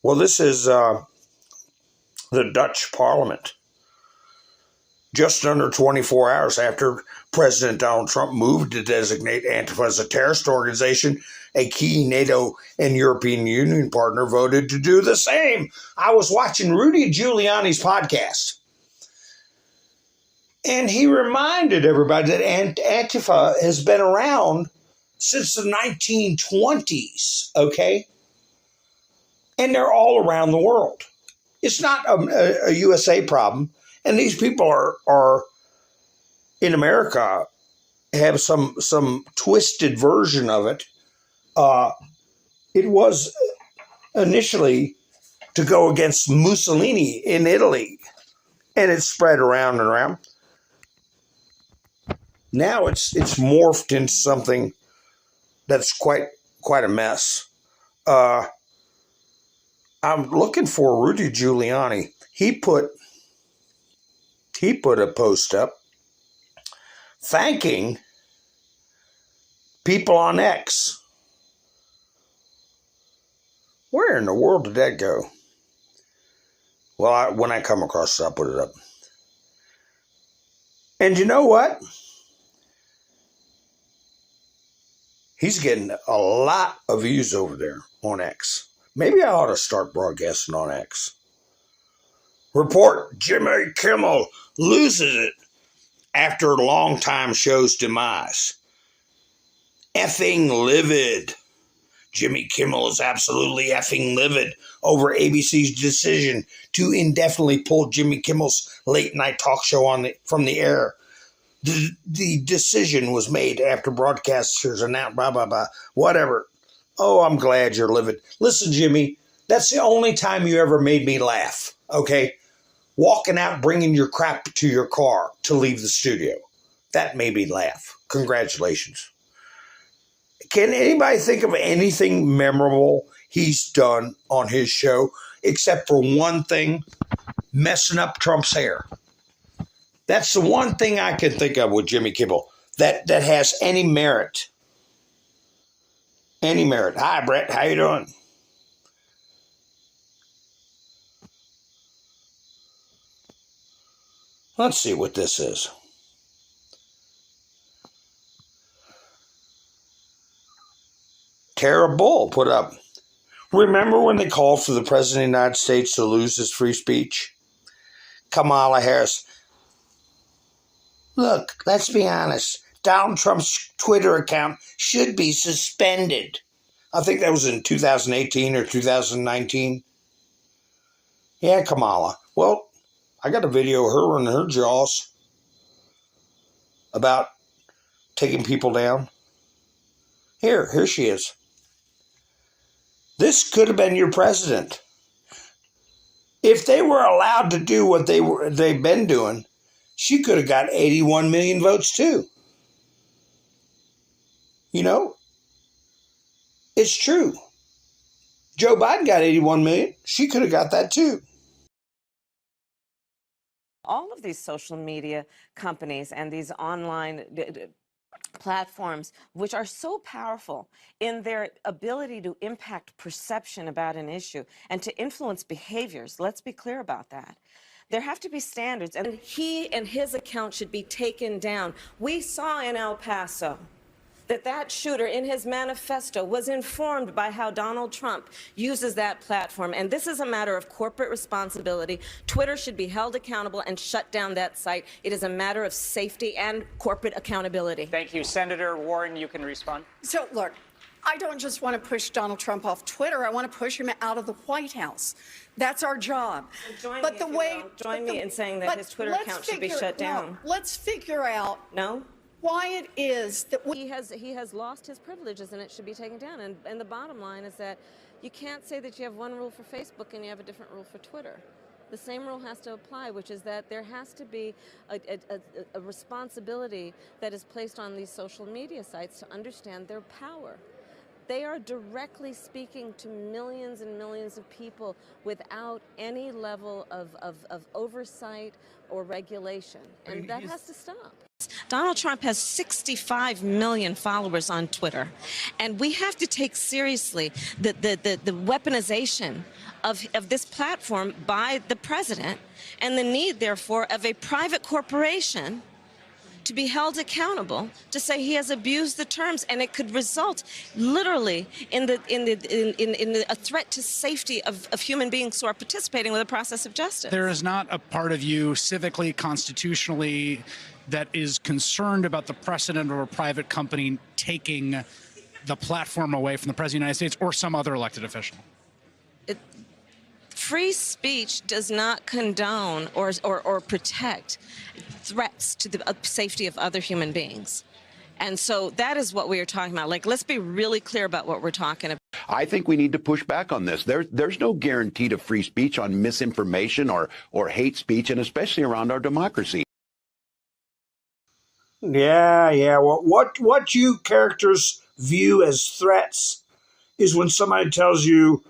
Well, this is the Dutch Parliament. Just under 24 hours after President Donald Trump moved to designate Antifa as a terrorist organization, a key NATO and European Union partner voted to do the same. I was watching Rudy Giuliani's podcast, and he reminded everybody that Antifa has been around since the 1920s, okay? And they're all around the world. It's not a USA problem. And these people are in America have some twisted version of it. It was initially to go against Mussolini in Italy, and it spread around and around. Now it's morphed into something that's quite a mess. I'm looking for Rudy Giuliani. He put a post up thanking people on X. Where in the world did that go? Well, when I come across it, I'll put it up. And you know what? He's getting a lot of views over there on X. Maybe I ought to start broadcasting on X. Report, Jimmy Kimmel loses it after a longtime show's demise. Effing livid. Jimmy Kimmel is absolutely effing livid over ABC's decision to indefinitely pull Jimmy Kimmel's late night talk show from the air. The decision was made after broadcasters announced blah, blah, blah, whatever. Oh, I'm glad you're livid. Listen, Jimmy, that's the only time you ever made me laugh, okay? Walking out, bringing your crap to your car to leave the studio. That made me laugh. Congratulations. Can anybody think of anything memorable he's done on his show except for one thing? Messing up Trump's hair. That's the one thing I can think of with Jimmy Kimmel that has any merit. Any merit. Hi, Brett. How you doing? Let's see what this is. Tara Bull put up, remember when they called for the President of the United States to lose his free speech? Kamala Harris. Look, let's be honest. Donald Trump's Twitter account should be suspended. I think that was in 2018 or 2019. Yeah, Kamala. Well, I got a video of her and her jaws about taking people down. Here she is. This could have been your president. If they were allowed to do what they've been doing, she could have got 81 million votes too. You know, it's true. Joe Biden got 81 million. She could have got that too. All of these social media companies and these online platforms, which are so powerful in their ability to impact perception about an issue and to influence behaviors. Let's be clear about that. There have to be standards. And he and his account should be taken down. We saw in El Paso that shooter in his manifesto was informed by how Donald Trump uses that platform. And this is a matter of corporate responsibility. Twitter should be held accountable and shut down that site. It is a matter of safety and corporate accountability. Thank you. Senator Warren, you can respond. So, look, I don't just want to push Donald Trump off Twitter. I want to push him out of the White House. That's our job. Join me in saying that his Twitter account should be shut down. Let's figure out. No? Why it is that he has lost his privileges and it should be taken down. And the bottom line is that you can't say that you have one rule for Facebook and you have a different rule for Twitter. The same rule has to apply, which is that there has to be a responsibility that is placed on these social media sites to understand their power. They are directly speaking to millions and millions of people without any level of oversight or regulation, and that has to stop. Donald Trump has 65 million followers on Twitter, and we have to take seriously the weaponization of this platform by the president and the need, therefore, of a private corporation to be held accountable to say he has abused the terms, and it could result literally in a threat to safety of human beings who are participating with the process of justice. There is not a part of you civically, constitutionally, that is concerned about the precedent of a private company taking the platform away from the President of the United States or some other elected official? free speech does not condone or protect threats to the safety of other human beings. And so that is what we are talking about. Like, let's be really clear about what we're talking about. I think we need to push back on this. There's no guarantee to free speech on misinformation or hate speech, and especially around our democracy. Yeah. Well, what you characters view as threats is when somebody tells you,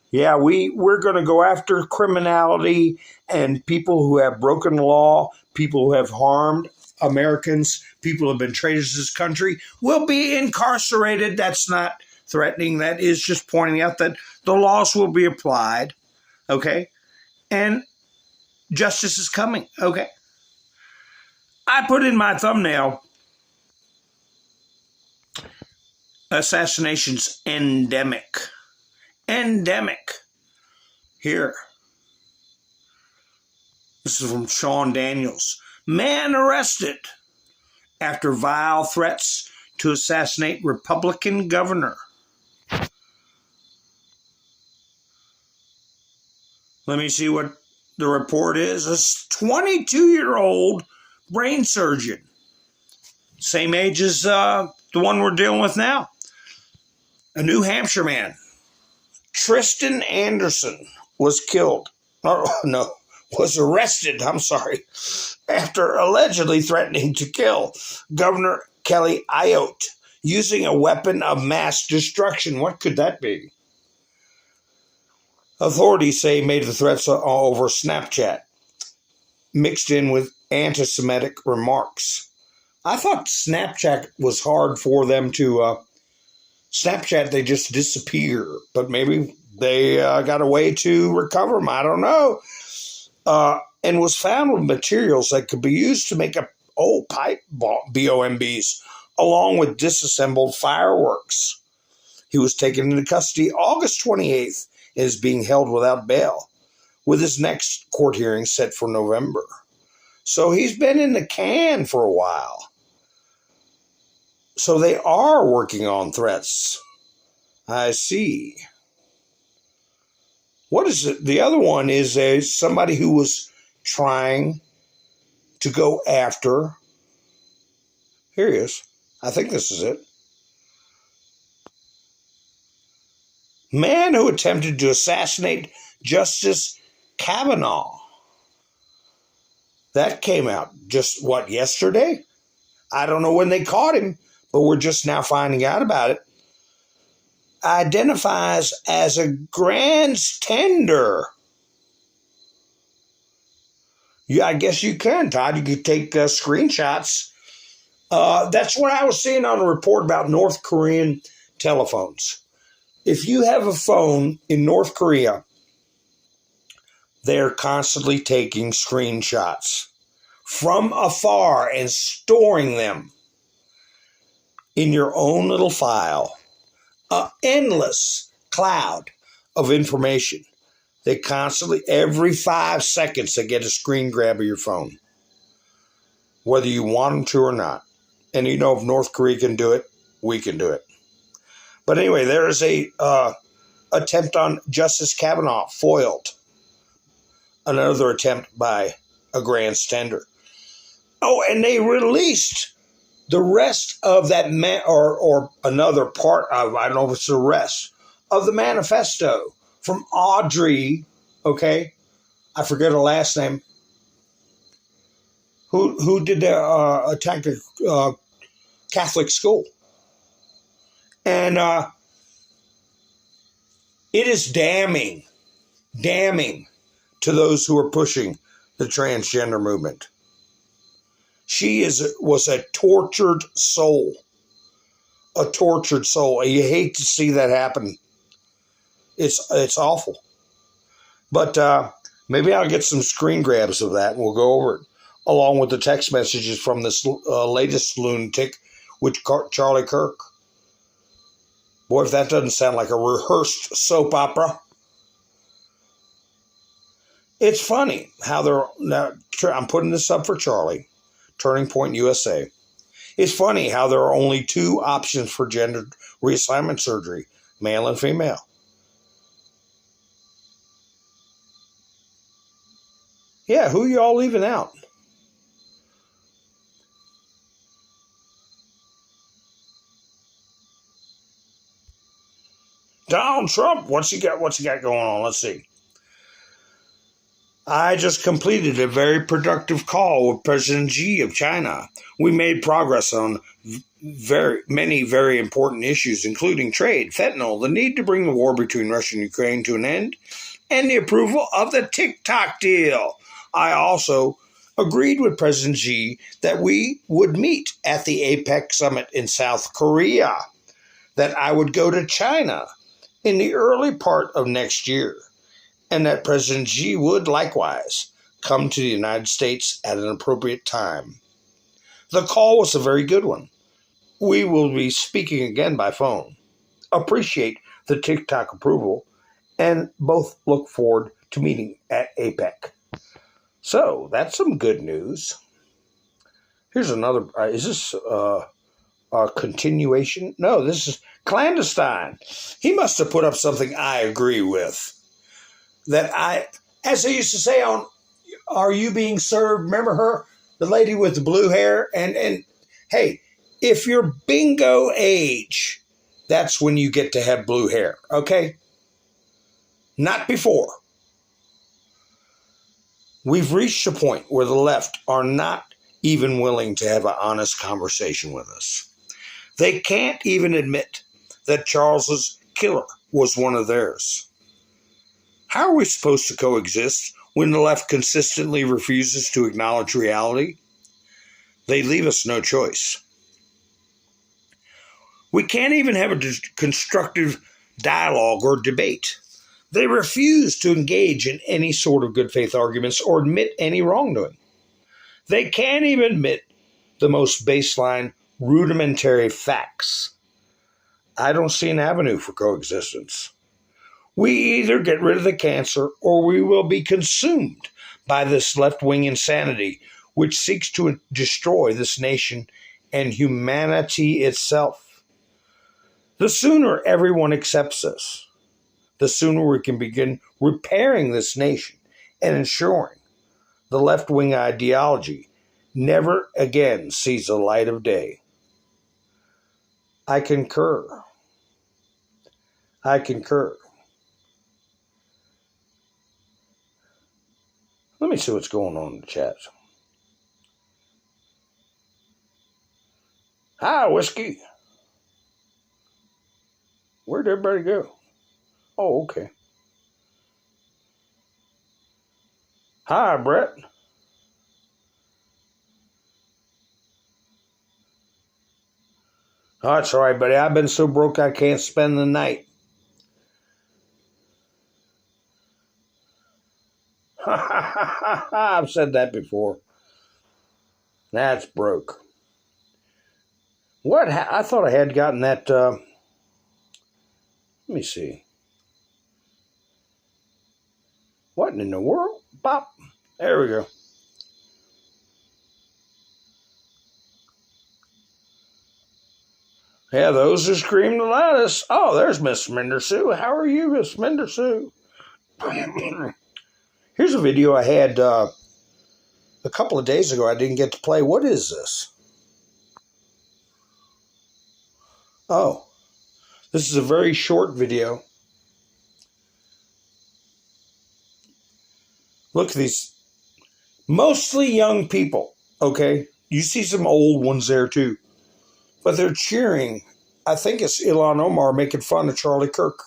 yeah, we're going to go after criminality and people who have broken the law, people who have harmed Americans, people who have been traitors to this country will be incarcerated. That's not threatening. That is just pointing out that the laws will be applied, okay? And justice is coming, okay? I put in my thumbnail, Assassination's endemic. Endemic. Here. This is from Sean Daniels. Man arrested after vile threats to assassinate Republican governor. Let me see what the report is. A 22-year-old brain surgeon. Same age as the one we're dealing with now. A New Hampshire man. Tristan Anderson was killed. Was arrested, after allegedly threatening to kill Governor Kelly Ayotte using a weapon of mass destruction. What could that be? Authorities say he made the threats over Snapchat, mixed in with anti-Semitic remarks. I thought Snapchat was hard for them to... Snapchat, they just disappear, but maybe they got a way to recover them. I don't know. And was found with materials that could be used to make pipe bombs, along with disassembled fireworks. He was taken into custody August 28th and is being held without bail, with his next court hearing set for November. So he's been in the can for a while. So they are working on threats. I see. What is it? The other one is somebody who was trying to go after. Here he is. I think this is it. Man who attempted to assassinate Justice Kavanaugh. That came out just, yesterday? I don't know when they caught him, but we're just now finding out about it. Identifies as a grandstander. Yeah, I guess you can, Todd. You could take screenshots. That's what I was seeing on a report about North Korean telephones. If you have a phone in North Korea, they're constantly taking screenshots from afar and storing them in your own little file. An endless cloud of information. They constantly, every 5 seconds, they get a screen grab of your phone, whether you want them to or not. And you know, if North Korea can do it, we can do it. But anyway, there is a attempt on Justice Kavanaugh foiled. Another attempt by a grandstander. Oh, and they released the rest of that or another part of, I don't know if it's the rest of the manifesto from Audrey, okay? I forget her last name. Who did the attack the Catholic school? And it is damning to those who are pushing the transgender movement. She was a tortured soul. A tortured soul. You hate to see that happen. It's awful. But maybe I'll get some screen grabs of that and we'll go over it, along with the text messages from this latest lunatic, Charlie Kirk. Boy, if that doesn't sound like a rehearsed soap opera. It's funny how I'm putting this up for Charlie, Turning Point USA. It's funny how there are only 2 options for gender reassignment surgery, male and female. Yeah, who y'all leaving out? Donald Trump, what's he got going on? Let's see. I just completed a very productive call with President Xi of China. We made progress on many very important issues, including trade, fentanyl, the need to bring the war between Russia and Ukraine to an end, and the approval of the TikTok deal. I also agreed with President Xi that we would meet at the APEC summit in South Korea, that I would go to China in the early part of next year, and that President Xi would likewise come to the United States at an appropriate time. The call was a very good one. We will be speaking again by phone. Appreciate the TikTok approval, and both look forward to meeting at APEC. So, that's some good news. Here's another, is this a continuation? No, this is clandestine. He must have put up something I agree with. As they used to say on Are You Being Served? Remember her? The lady with the blue hair? And hey, if you're bingo age, that's when you get to have blue hair, okay? Not before. We've reached a point where the left are not even willing to have an honest conversation with us. They can't even admit that Charles's killer was one of theirs. How are we supposed to coexist when the left consistently refuses to acknowledge reality? They leave us no choice. We can't even have a constructive dialogue or debate. They refuse to engage in any sort of good faith arguments or admit any wrongdoing. They can't even admit the most baseline, rudimentary facts. I don't see an avenue for coexistence. We either get rid of the cancer or we will be consumed by this left-wing insanity which seeks to destroy this nation and humanity itself. The sooner everyone accepts this, the sooner we can begin repairing this nation and ensuring the left-wing ideology never again sees the light of day. I concur. I concur. Let me see what's going on in the chat. Hi, Whiskey. Where'd everybody go? Oh, okay. Hi, Brett. Oh, that's all right, buddy. I've been so broke I can't spend the night. I've said that before. That's broke. What? I thought I had gotten that. Let me see. What in the world? Bop. There we go. Yeah, those who scream the loudest. Oh, there's Miss Minder Sue. How are you, Miss Minder Sue? Here's a video I had a couple of days ago I didn't get to play. What is this? Oh, this is a very short video. Look at these. Mostly young people, okay? You see some old ones there too. But they're cheering. I think it's Ilhan Omar making fun of Charlie Kirk.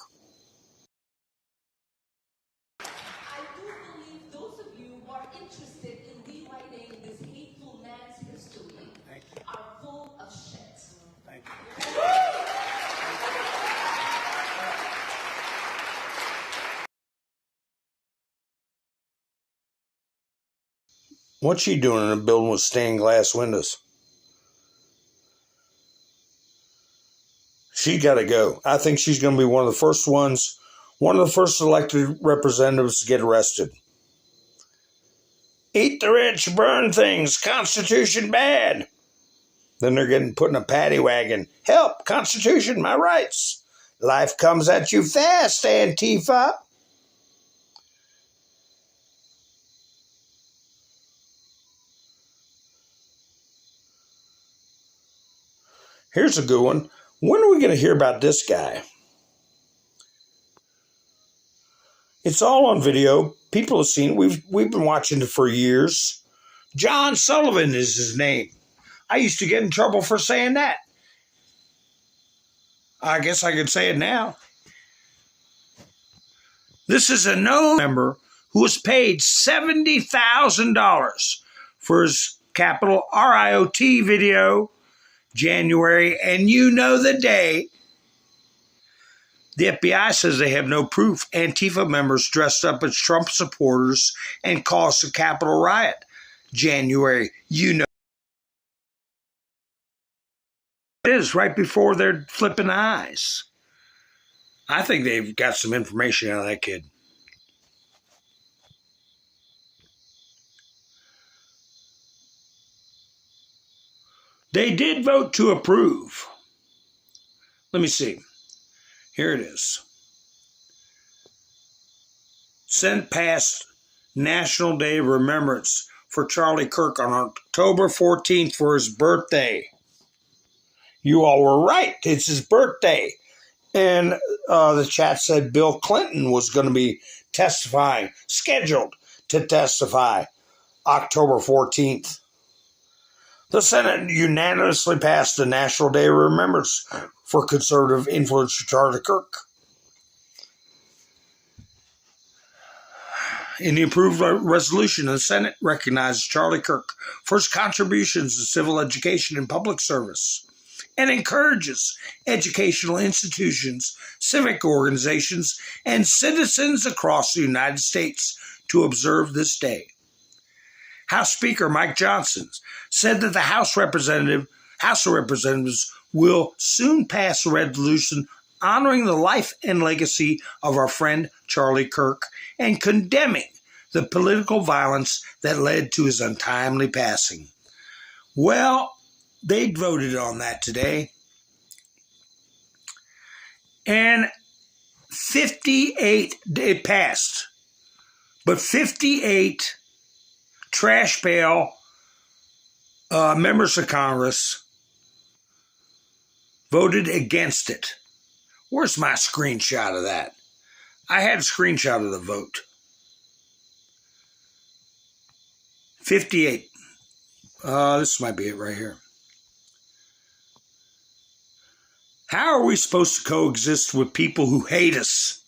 What's she doing in a building with stained glass windows? She got to go. I think she's going to be one of the first ones, one of the first elected representatives to get arrested. Eat the rich, burn things, Constitution bad. Then they're getting put in a paddy wagon. Help, Constitution, my rights. Life comes at you fast, Antifa. Here's a good one. When are we going to hear about this guy? It's all on video. People have seen it. We've been watching it for years. John Sullivan is his name. I used to get in trouble for saying that. I guess I could say it now. This is a known member who was paid $70,000 for his Capitol RIOT video, January, and you know the day. The FBI says they have no proof Antifa members dressed up as Trump supporters and caused a Capitol riot, January. You know it is right before they're flipping eyes. I think they've got some information out of that kid. They did vote to approve. Let me see. Here it is. Senate passed National Day of Remembrance for Charlie Kirk on October 14th for his birthday. You all were right. It's his birthday. And the chat said Bill Clinton was going to be testifying, scheduled to testify October 14th. The Senate unanimously passed the National Day of Remembrance for conservative influencer Charlie Kirk. In the approved resolution, the Senate recognizes Charlie Kirk for his contributions to civil education and public service and encourages educational institutions, civic organizations, and citizens across the United States to observe this day. House Speaker Mike Johnson said that the House of Representatives will soon pass a resolution honoring the life and legacy of our friend Charlie Kirk and condemning the political violence that led to his untimely passing. Well, they voted on that today. And 58, it passed, but 58 trash pail members of Congress voted against it. Where's my screenshot of that? I had a screenshot of the vote. 58. This might be it right here. How are we supposed to coexist with people who hate us?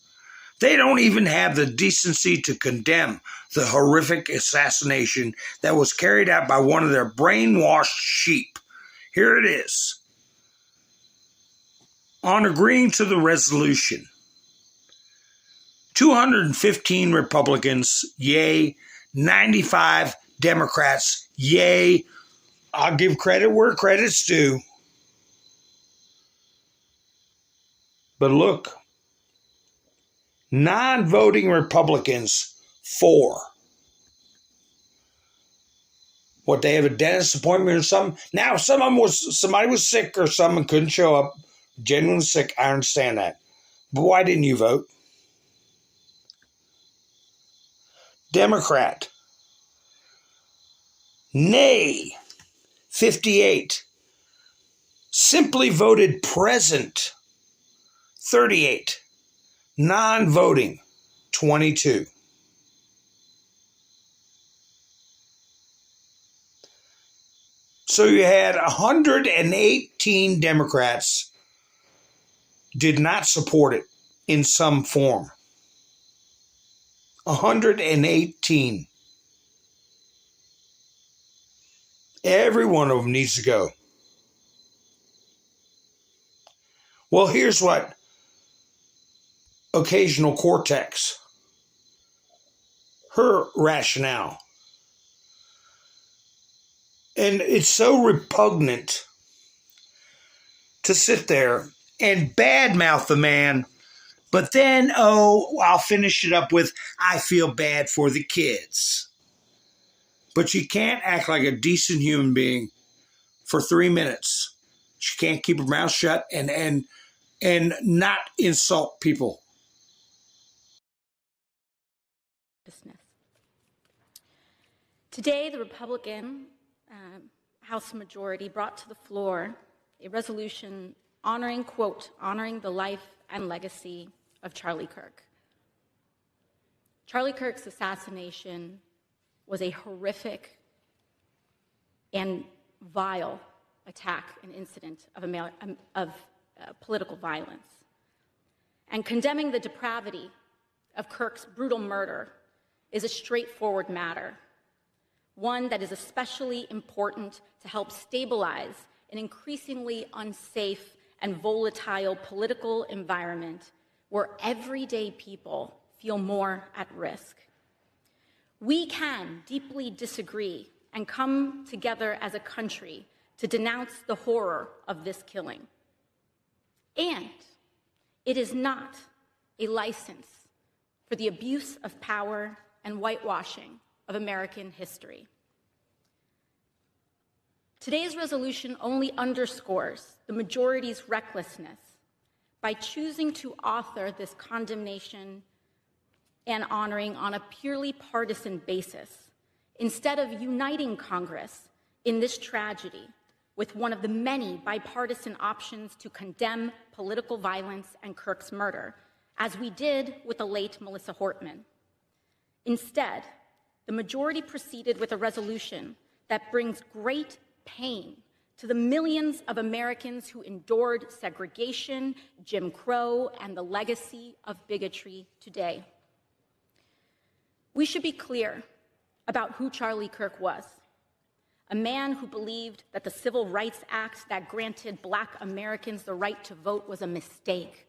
They don't even have the decency to condemn the horrific assassination that was carried out by one of their brainwashed sheep. Here it is. On agreeing to the resolution, 215 Republicans, yay, 95 Democrats, yay. I'll give credit where credit's due. But look, non-voting Republicans, 4. What, they have a dentist appointment or something? Now, somebody was sick or someone couldn't show up, genuinely sick, I understand that. But why didn't you vote? Democrat, nay, 58. Simply voted present, 38. Non-voting, 22. So you had 118 Democrats did not support it in some form. 118. Every one of them needs to go. Well, here's what Occasional Cortex, her rationale. And it's so repugnant to sit there and badmouth the man, but then, I'll finish it up with, I feel bad for the kids. But she can't act like a decent human being for 3 minutes. She can't keep her mouth shut and not insult people. Today, the Republican House majority brought to the floor a resolution honoring, quote, honoring the life and legacy of Charlie Kirk. Charlie Kirk's assassination was a horrific and vile attack and incident of political violence. And condemning the depravity of Kirk's brutal murder is a straightforward matter, one that is especially important to help stabilize an increasingly unsafe and volatile political environment where everyday people feel more at risk. We can deeply disagree and come together as a country to denounce the horror of this killing. And it is not a license for the abuse of power and whitewashing of American history. Today's resolution only underscores the majority's recklessness by choosing to author this condemnation and honoring on a purely partisan basis, instead of uniting Congress in this tragedy with one of the many bipartisan options to condemn political violence and Kirk's murder, as we did with the late Melissa Hortman. Instead, the majority proceeded with a resolution that brings great pain to the millions of Americans who endured segregation, Jim Crow, and the legacy of bigotry today. We should be clear about who Charlie Kirk was. A man who believed that the Civil Rights Act that granted Black Americans the right to vote was a mistake,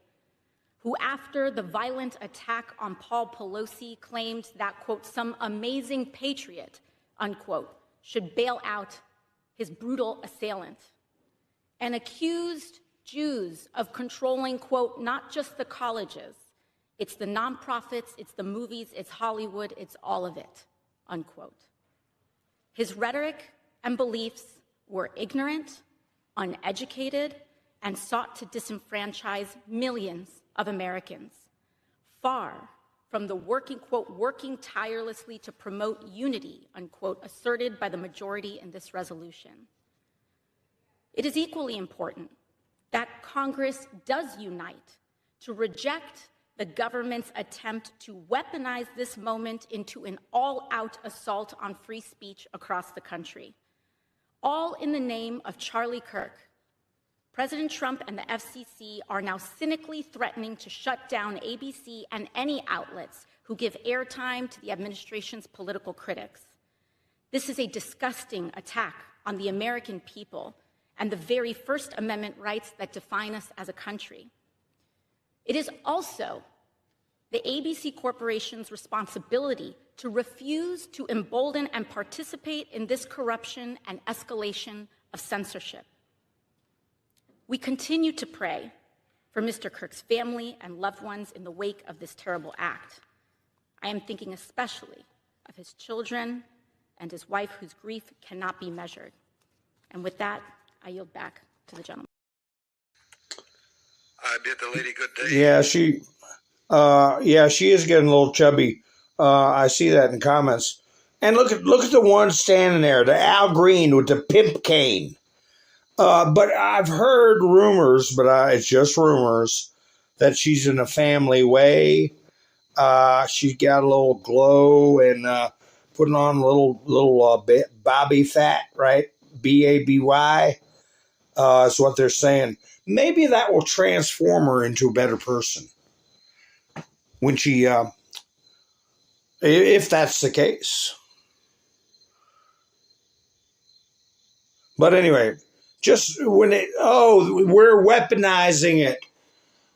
who after the violent attack on Paul Pelosi claimed that, quote, some amazing patriot, unquote, should bail out his brutal assailant, and accused Jews of controlling, quote, not just the colleges, it's the nonprofits, it's the movies, it's Hollywood, it's all of it, unquote. His rhetoric and beliefs were ignorant, uneducated, and sought to disenfranchise millions of Americans, far from the working tirelessly to promote unity, unquote, asserted by the majority in this resolution. It is equally important that Congress does unite to reject the government's attempt to weaponize this moment into an all-out assault on free speech across the country, all in the name of Charlie Kirk. President Trump and the FCC are now cynically threatening to shut down ABC and any outlets who give airtime to the administration's political critics. This is a disgusting attack on the American people and the very First Amendment rights that define us as a country. It is also the ABC Corporation's responsibility to refuse to embolden and participate in this corruption and escalation of censorship. We continue to pray for Mr. Kirk's family and loved ones in the wake of this terrible act. I am thinking especially of his children and his wife, whose grief cannot be measured. And with that, I yield back to the gentleman. I bid the lady good day. Yeah, she is getting a little chubby. I see that in comments. And look at the one standing there, the Al Green with the pimp cane. But I've heard rumors, but it's just rumors, that she's in a family way. She's got a little glow and putting on a little Bobby fat, right? B-A-B-Y is what they're saying. Maybe that will transform her into a better person when she, if that's the case. But anyway, just when we're weaponizing it.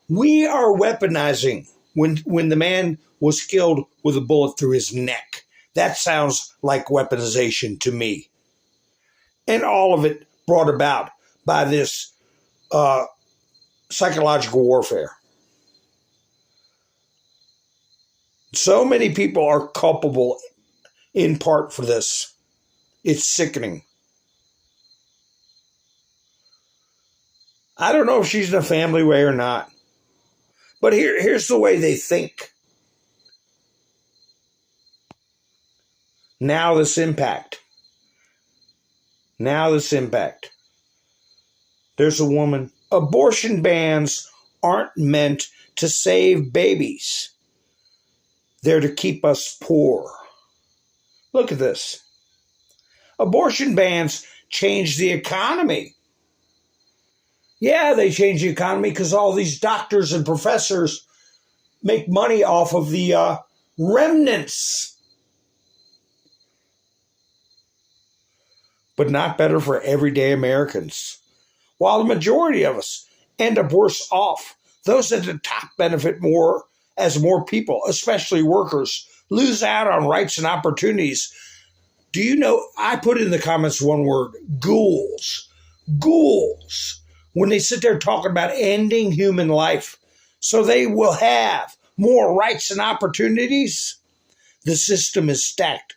We are weaponizing when the man was killed with a bullet through his neck. That sounds like weaponization to me. And all of it brought about by this psychological warfare. So many people are culpable in part for this. It's sickening. I don't know if she's in a family way or not. But here's the way they think. Now this impact. There's a woman. Abortion bans aren't meant to save babies. They're to keep us poor. Look at this. Abortion bans change the economy. Yeah, they change the economy because all these doctors and professors make money off of the remnants. But not better for everyday Americans. While the majority of us end up worse off, those at the top benefit more as more people, especially workers, lose out on rights and opportunities. Do you know, I put in the comments one word, ghouls. Ghouls. When they sit there talking about ending human life so they will have more rights and opportunities, the system is stacked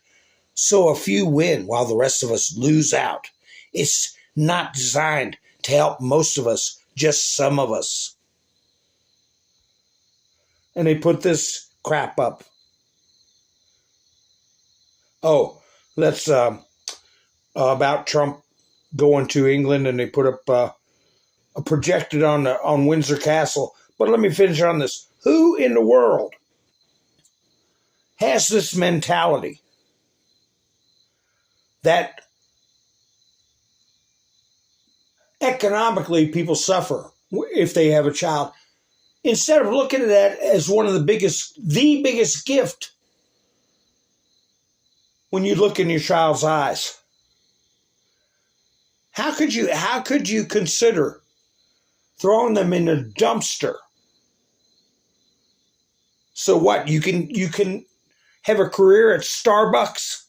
so a few win while the rest of us lose out. It's not designed to help most of us, just some of us. And they put this crap up. Oh, that's about Trump going to England, and they put up projected on Windsor Castle. But let me finish on this. Who in the world has this mentality that economically people suffer if they have a child, instead of looking at that as one of the biggest gift when you look in your child's eyes? How could you consider throwing them in a dumpster? So what? You can have a career at Starbucks?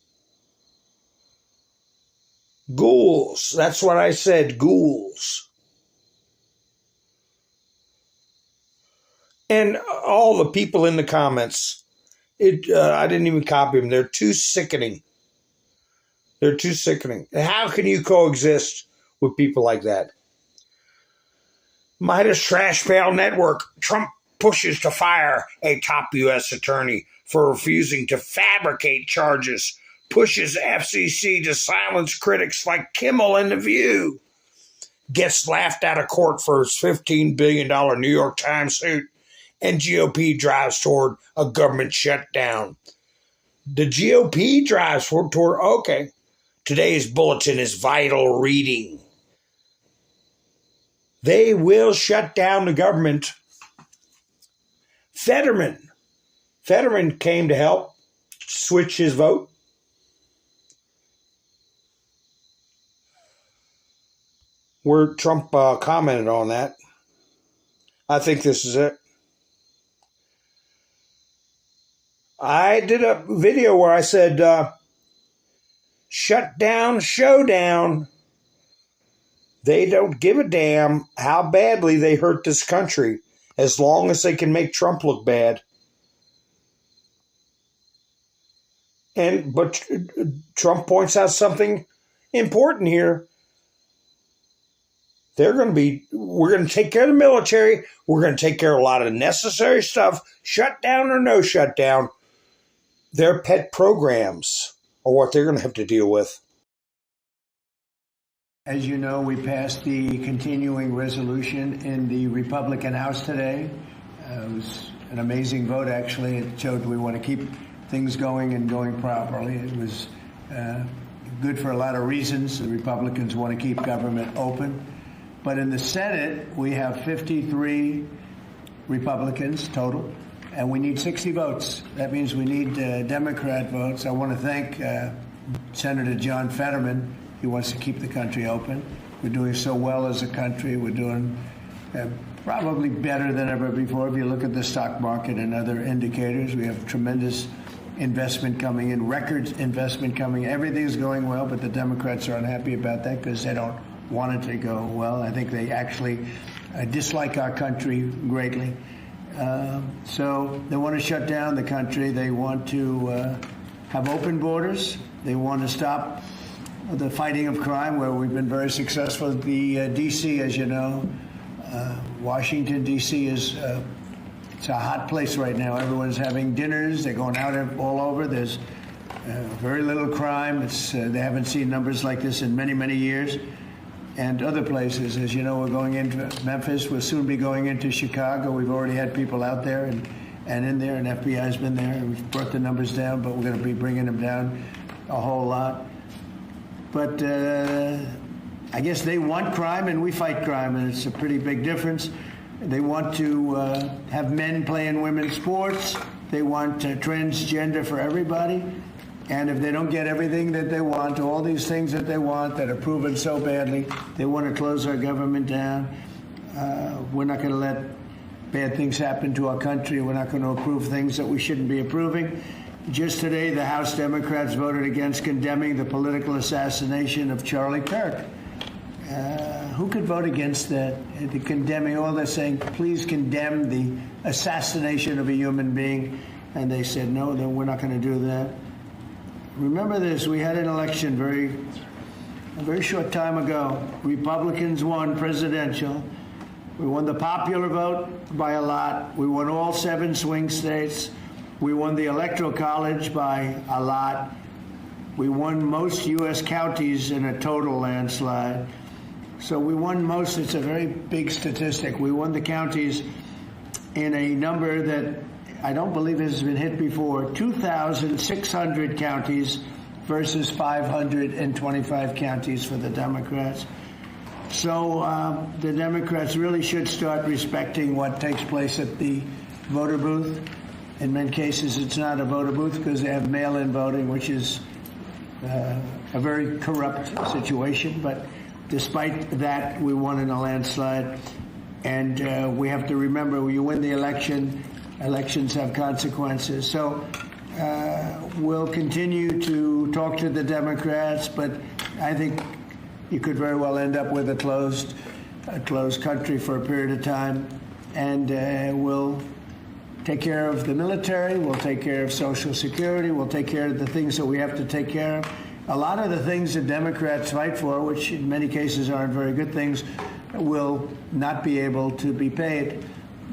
Ghouls. That's what I said, ghouls. And all the people in the comments, I didn't even copy them. They're too sickening. They're too sickening. How can you coexist with people like that? Midas Trash Pail Network. Trump pushes to fire a top U.S. attorney for refusing to fabricate charges. Pushes FCC to silence critics like Kimmel and The View. Gets laughed out of court for his $15 billion New York Times suit. And GOP drives toward a government shutdown. The GOP drives toward, okay. Today's bulletin is vital reading. They will shut down the government. Fetterman came to help switch his vote. Where Trump commented on that. I think this is it. I did a video where I said, shutdown, showdown. They don't give a damn how badly they hurt this country as long as they can make Trump look bad. But Trump points out something important here. We're going to take care of the military. We're going to take care of a lot of necessary stuff. Shutdown or no shutdown. Their pet programs are what they're going to have to deal with. As you know, we passed the continuing resolution in the Republican House today. It was an amazing vote, actually. It showed we want to keep things going and going properly. It was good for a lot of reasons. The Republicans want to keep government open. But in the Senate, we have 53 Republicans total, and we need 60 votes. That means we need Democrat votes. I want to thank Senator John Fetterman. He wants to keep the country open. We're doing so well as a country. We're doing probably better than ever before. If you look at the stock market and other indicators, we have tremendous investment coming in, record investment coming. Everything's going well, but the Democrats are unhappy about that because they don't want it to go well. I think they actually dislike our country greatly. So they want to shut down the country. They want to have open borders. They want to stop the fighting of crime, where we've been very successful. The D.C., as you know, Washington, D.C. is it's a hot place right now. Everyone's having dinners. They're going out all over. There's very little crime. They haven't seen numbers like this in many, many years. and other places. As you know, we're going into Memphis. We'll soon be going into Chicago. We've already had people out there and in there, and FBI's been there. We've brought the numbers down, but we're going to be bringing them down a whole lot. But I guess they want crime, and we fight crime, and it's a pretty big difference. They want to have men playing women's sports. They want transgender for everybody. And if they don't get everything that they want, all these things that they want that are proven so badly, they want to close our government down. We're not going to let bad things happen to our country. We're not going to approve things that we shouldn't be approving. Just today, the House Democrats voted against condemning the political assassination of Charlie Kirk. Who could vote against that? The condemning, all they're saying, please condemn the assassination of a human being. And they said, no, we're not going to do that. Remember this, we had an election a very short time ago. Republicans won presidential. We won the popular vote by a lot. We won all 7 swing states. We won the Electoral College by a lot. We won most U.S. counties in a total landslide. So we won most. It's a very big statistic. We won the counties in a number that I don't believe has been hit before. 2,600 counties versus 525 counties for the Democrats. So the Democrats really should start respecting what takes place at the voter booth. In many cases, it's not a voter booth because they have mail-in voting, which is a very corrupt situation. But despite that, we won in a landslide. And we have to remember, when you win the election, elections have consequences. So we'll continue to talk to the Democrats, but I think you could very well end up with a closed country for a period of time. And we'll take care of the military, we'll take care of Social Security, we'll take care of the things that we have to take care of. A lot of the things that Democrats fight for, which in many cases aren't very good things, will not be able to be paid.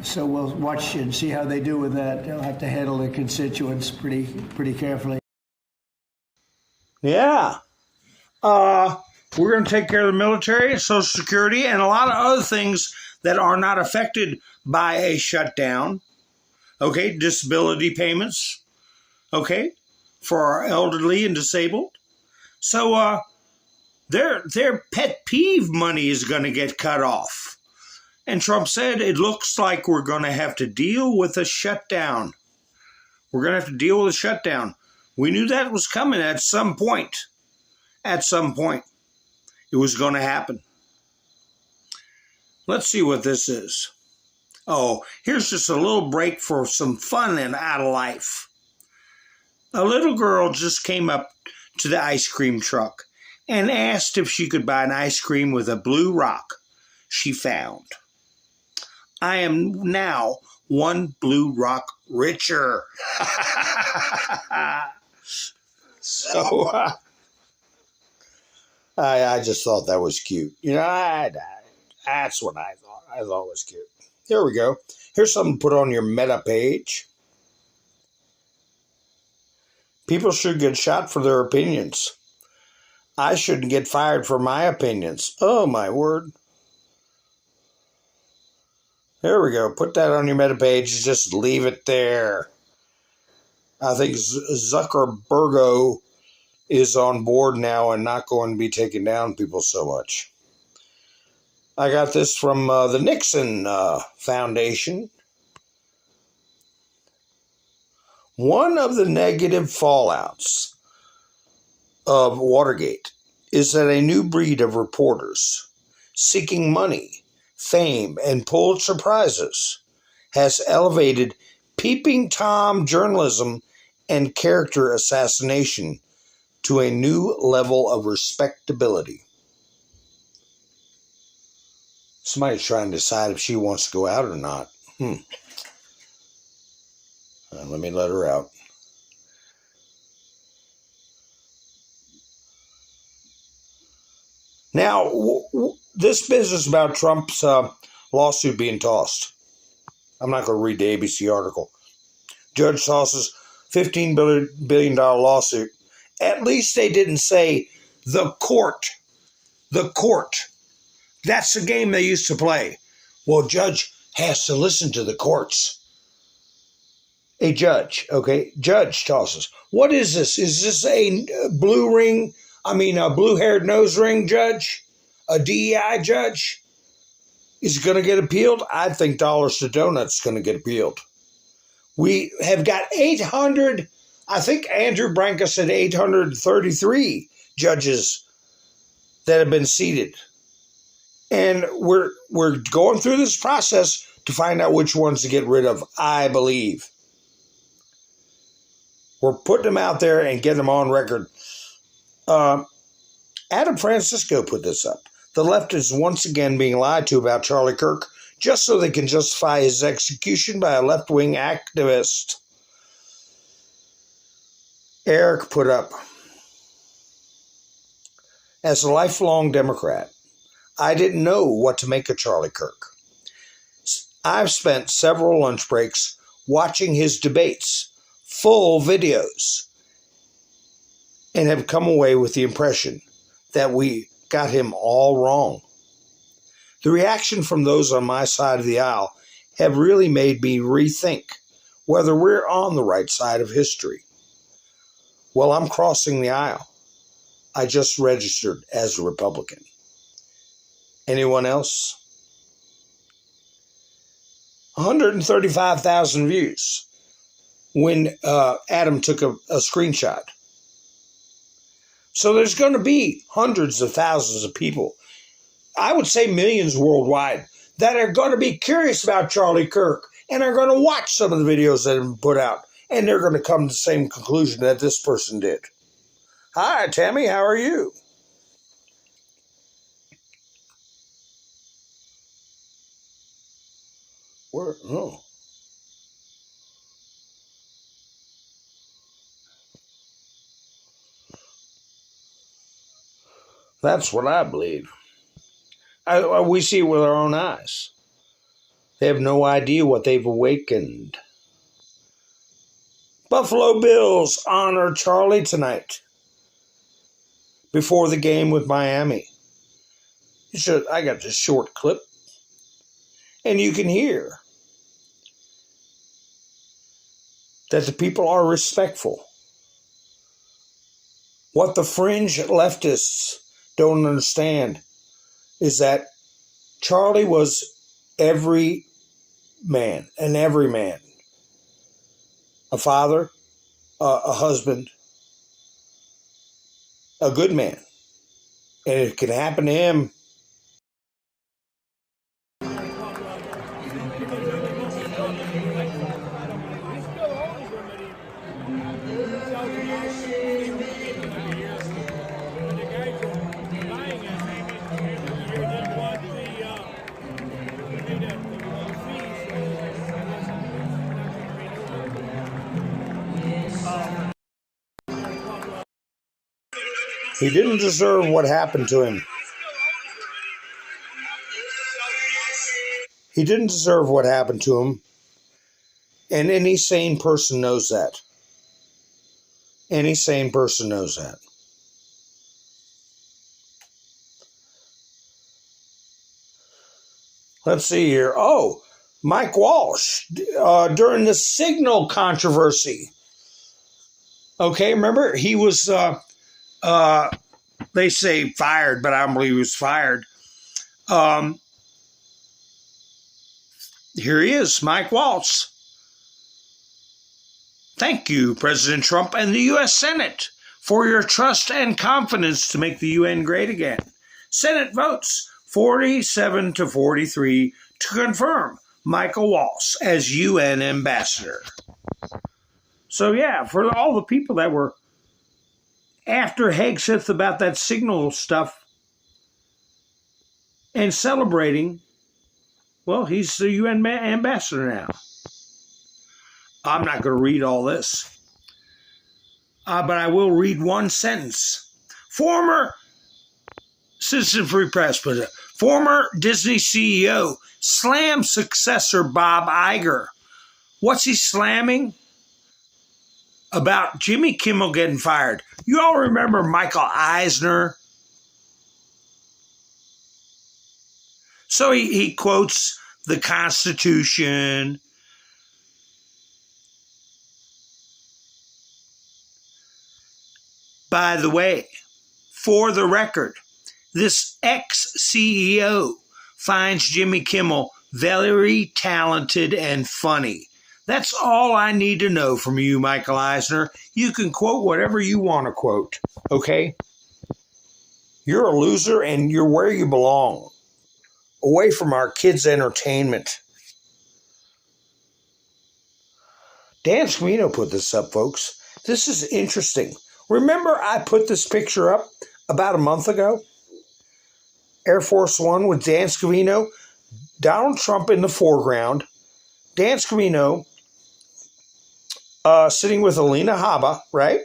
So we'll watch and see how they do with that. They'll have to handle their constituents pretty carefully. Yeah. We're going to take care of the military, Social Security, and a lot of other things that are not affected by a shutdown. Okay, disability payments, okay, for our elderly and disabled. So their pet peeve money is going to get cut off. And Trump said it looks like we're going to have to deal with a shutdown. We're going to have to deal with a shutdown. We knew that was coming at some point. At some point, it was going to happen. Let's see what this is. Oh, here's just a little break for some fun and out of life. A little girl just came up to the ice cream truck and asked if she could buy an ice cream with a blue rock she found. I am now 1 blue rock richer. So I just thought that was cute. You know, that's what I thought. I thought it was cute. Here we go. Here's something to put on your meta page. People should get shot for their opinions. I shouldn't get fired for my opinions. Oh, my word. There we go. Put that on your meta page. Just leave it there. I think Zuckerbergo is on board now and not going to be taking down people so much. I got this from the Nixon Foundation. One of the negative fallouts of Watergate is that a new breed of reporters seeking money, fame, and Pulitzer Prizes has elevated peeping Tom journalism and character assassination to a new level of respectability. Somebody's trying to decide if she wants to go out or not. Let me let her out. Now, this business about Trump's lawsuit being tossed. I'm not going to read the ABC article. Judge tosses $15 billion lawsuit. At least they didn't say the court That's the game they used to play. Well, judge has to listen to the courts. A judge, okay? Judge tells us, what is this? Is this a blue-haired nose ring judge? A DEI judge? Is it going to get appealed? I think dollars to donuts is going to get appealed. We have got 800, I think Andrew Branca said 833 judges that have been seated. And we're going through this process to find out which ones to get rid of, I believe. We're putting them out there and getting them on record. Adam Francisco put this up. The left is once again being lied to about Charlie Kirk just so they can justify his execution by a left-wing activist. Eric put up, as a lifelong Democrat, I didn't know what to make of Charlie Kirk. I've spent several lunch breaks watching his debates, full videos, and have come away with the impression that we got him all wrong. The reaction from those on my side of the aisle have really made me rethink whether we're on the right side of history. Well, I'm crossing the aisle. I just registered as a Republican. Anyone else? 135,000 views when Adam took a screenshot. So there's going to be hundreds of thousands of people, I would say millions worldwide, that are going to be curious about Charlie Kirk and are going to watch some of the videos that have been put out, and they're going to come to the same conclusion that this person did. Hi, Tammy, how are you? Oh. That's what I believe. We see it with our own eyes. They have no idea what they've awakened. Buffalo Bills honor Charlie tonight before the game with Miami. I got this short clip, and you can hear that the people are respectful. What the fringe leftists don't understand is that Charlie was every man, an everyman. A father, a husband, a good man. And it can happen to him. He didn't deserve what happened to him. He didn't deserve what happened to him. And any sane person knows that. Any sane person knows that. Let's see here. Oh, Mike Walsh, during the Signal controversy. Okay, remember? He was... they say fired, but I don't believe he was fired. Here he is, Mike Walsh. Thank you, President Trump and the U.S. Senate, for your trust and confidence to make the UN great again. Senate votes 47 to 43 to confirm Michael Walsh as UN ambassador. So yeah, for all the people that were after Hegseth about that Signal stuff and celebrating, well, he's the UN ambassador now. I'm not going to read all this, but I will read one sentence. Former Citizen Free Press, but former Disney CEO slams successor Bob Iger. What's he slamming? About Jimmy Kimmel getting fired. You all remember Michael Eisner? So he quotes the Constitution. By the way, for the record, this ex-CEO finds Jimmy Kimmel very talented and funny. That's all I need to know from you, Michael Eisner. You can quote whatever you want to quote, okay? You're a loser and you're where you belong, away from our kids' entertainment. Dan Scavino put this up, folks. This is interesting. Remember I put this picture up about a month ago? Air Force One with Dan Scavino, Donald Trump in the foreground, Dan Scavino sitting with Alina Habba, right?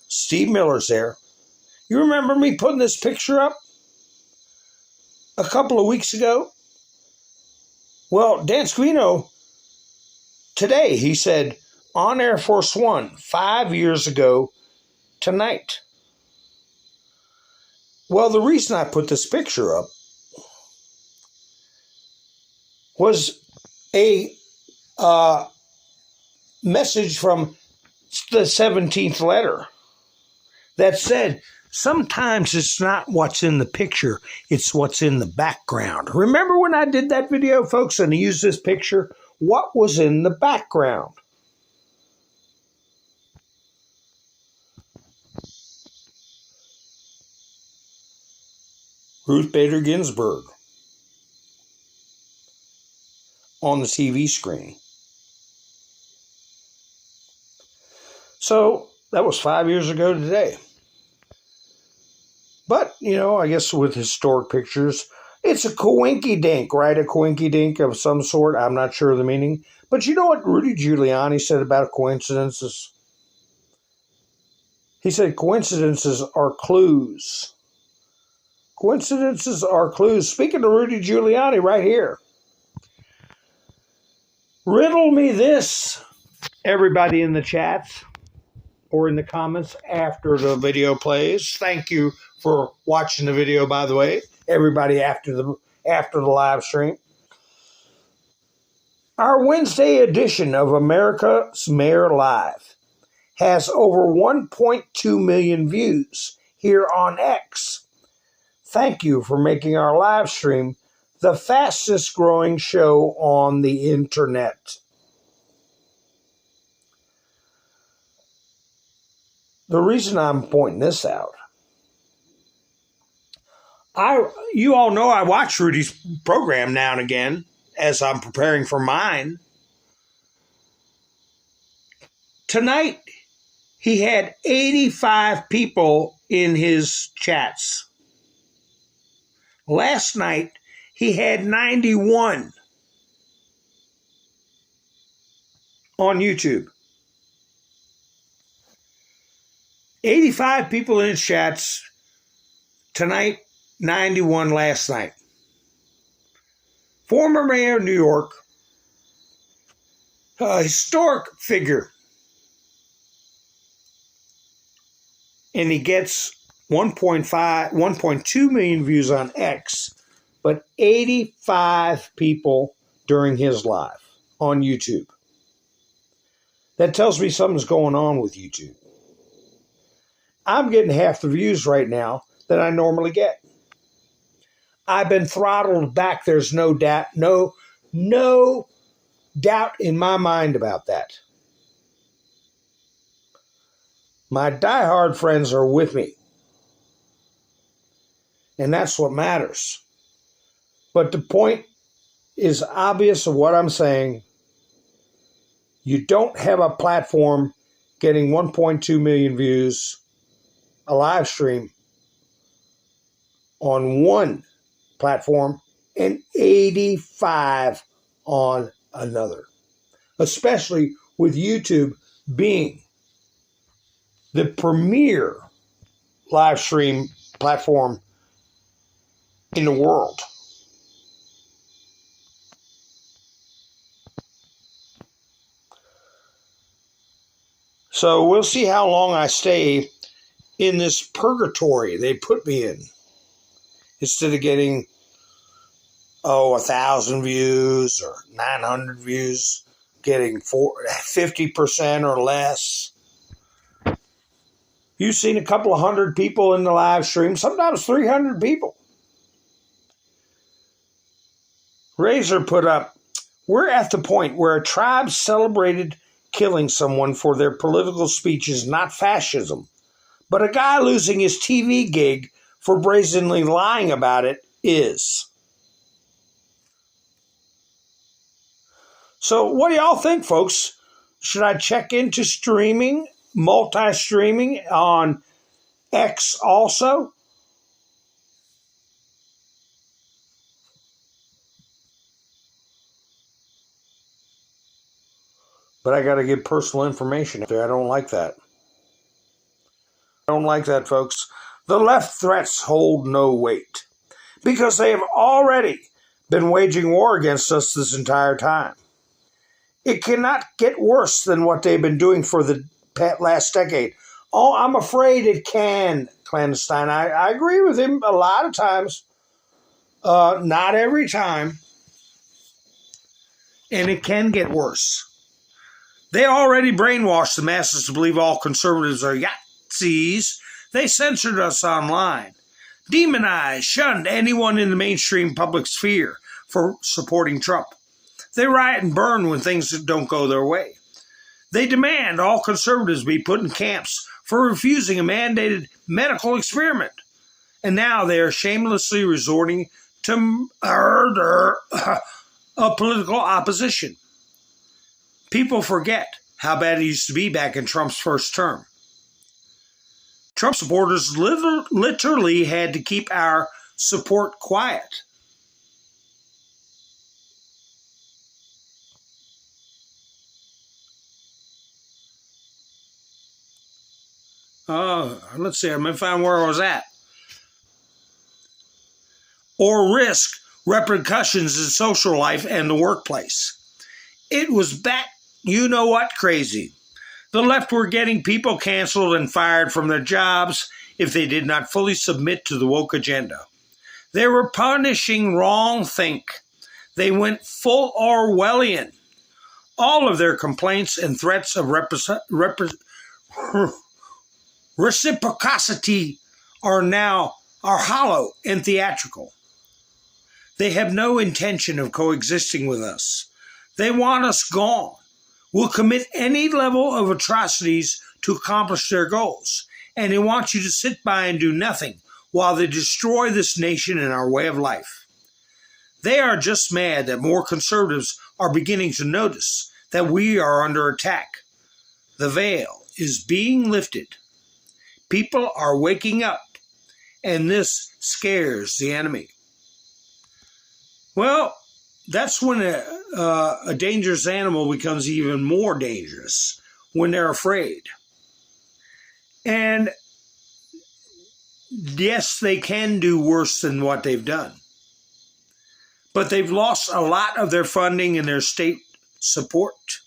Steve Miller's there. You remember me putting this picture up a couple of weeks ago? Well, Dan Scavino, today, he said, on Air Force One, 5 years ago tonight. Well, the reason I put this picture up was a message from the 17th letter that said, sometimes it's not what's in the picture, it's what's in the background. Remember when I did that video, folks, and I used this picture? What was in the background? Ruth Bader Ginsburg on the TV screen. So that was 5 years ago today. But, you know, I guess with historic pictures, it's a coinky-dink, right? A coinky-dink of some sort. I'm not sure of the meaning. But you know what Rudy Giuliani said about coincidences? He said coincidences are clues. Coincidences are clues. Speaking to Rudy Giuliani right here. Riddle me this, everybody in the chats or in the comments after the video plays. Thank you for watching the video, by the way. Everybody after the live stream. Our Wednesday edition of America's Mayor Live has over 1.2 million views here on X. Thank you for making our live stream the fastest growing show on the internet. The reason I'm pointing this out, you all know I watch Rudy's program now and again as I'm preparing for mine. Tonight, he had 85 people in his chats. Last night, he had 91 on YouTube. 85 people in his chats tonight, 91 last night. Former mayor of New York, a historic figure. And he gets 1.2 million views on X, but 85 people during his live on YouTube. That tells me something's going on with YouTube. I'm getting half the views right now that I normally get. I've been throttled back. There's no doubt in my mind about that. My diehard friends are with me. And that's what matters. But the point is obvious of what I'm saying. You don't have a platform getting 1.2 million views, a live stream on one platform, and 85 on another. Especially with YouTube being the premier live stream platform in the world. So we'll see how long I stay in this purgatory they put me in, instead of getting 1,000 views or 900 views, getting 50% or less. You've seen a couple of hundred people in the live stream, sometimes 300 people. Razor put up, we're at the point where a tribe celebrated killing someone for their political speech is not fascism, but a guy losing his TV gig for brazenly lying about it is. So what do y'all think, folks? Should I check into streaming, multi-streaming on X also? But I got to give personal information if I don't like that. I don't like that, folks. The left threats hold no weight because they have already been waging war against us this entire time. It cannot get worse than what they've been doing for the last decade. Oh, I'm afraid it can, Clandestine. I agree with him a lot of times. Not every time. And it can get worse. They already brainwashed the masses to believe all conservatives are Yahtzees. They censored us online, demonized, shunned anyone in the mainstream public sphere for supporting Trump. They riot and burn when things don't go their way. They demand all conservatives be put in camps for refusing a mandated medical experiment. And now they are shamelessly resorting to murder of political opposition. People forget how bad it used to be back in Trump's first term. Trump supporters literally had to keep our support quiet. Let's see, I'm going to find where I was at. Or risk repercussions in social life and the workplace. It was bat-you-know-what crazy. The left were getting people canceled and fired from their jobs if they did not fully submit to the woke agenda. They were punishing wrongthink. They went full Orwellian. All of their complaints and threats of reciprocity are hollow and theatrical. They have no intention of coexisting with us. They want us gone, will commit any level of atrocities to accomplish their goals, and they want you to sit by and do nothing while they destroy this nation and our way of life. They are just mad that more conservatives are beginning to notice that we are under attack. The veil is being lifted. People are waking up, and this scares the enemy. Well, that's when a dangerous animal becomes even more dangerous, when they're afraid. And yes, they can do worse than what they've done. But they've lost a lot of their funding and their state support.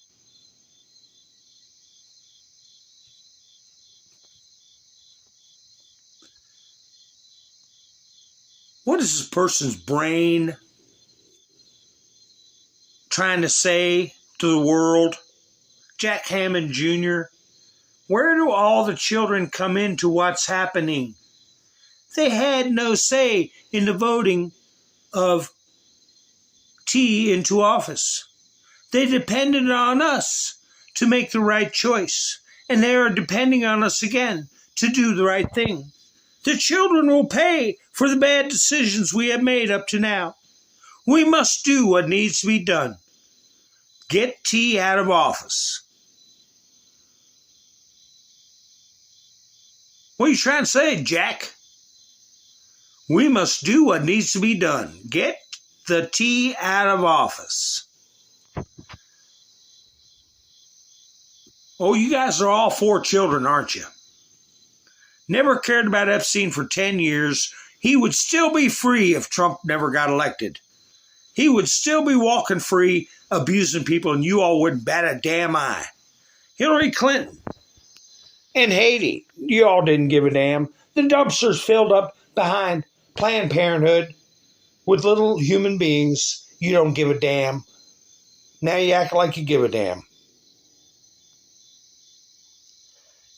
What is this person's brain trying to say to the world? Jack Hammond Jr., where do all the children come into what's happening? They had no say in the voting of T into office. They depended on us to make the right choice, and they are depending on us again to do the right thing. The children will pay for the bad decisions we have made up to now. We must do what needs to be done. Get T out of office. What are you trying to say, Jack? We must do what needs to be done. Get the T out of office. Oh, you guys are all for children, aren't you? Never cared about Epstein for 10 years. He would still be free if Trump never got elected. He would still be walking free, abusing people, and you all wouldn't bat a damn eye. Hillary Clinton and Haiti, you all didn't give a damn. The dumpsters filled up behind Planned Parenthood. with little human beings, you don't give a damn. Now you act like you give a damn.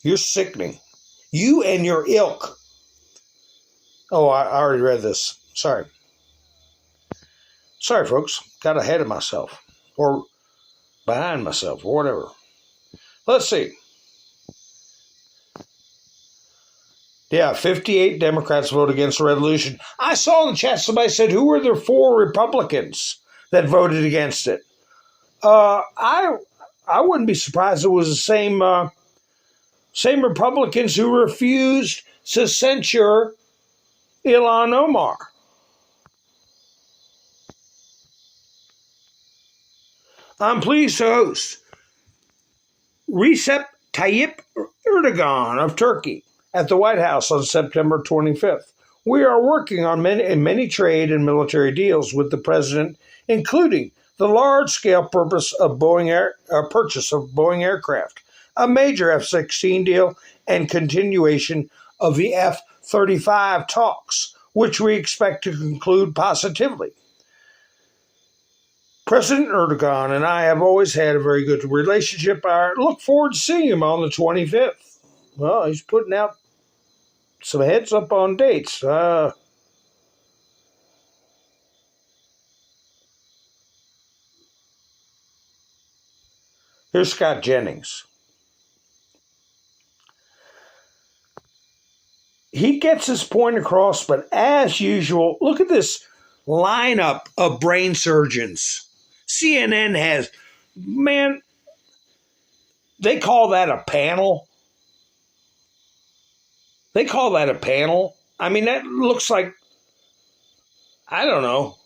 You're sickening. You and your ilk. Oh, I already read this. Sorry. Sorry, folks. Got ahead of myself. Or behind myself, or whatever. Let's see. Yeah, 58 Democrats vote against the resolution. I saw in the chat somebody said, who were the 4 Republicans that voted against it? I wouldn't be surprised it was the same Republicans who refused to censure Ilhan Omar. I'm pleased to host Recep Tayyip Erdogan of Turkey at the White House on September 25th. We are working on many trade and military deals with the president, including the large-scale purchase of Boeing aircraft, a major F-16 deal, and continuation of the F-35 talks, which we expect to conclude positively. President Erdogan and I have always had a very good relationship. I look forward to seeing him on the 25th. Well, he's putting out some heads up on dates. Here's Scott Jennings. He gets his point across, but as usual, look at this lineup of brain surgeons. CNN has, man, they call that a panel. They call that a panel. I mean, that looks like, I don't know,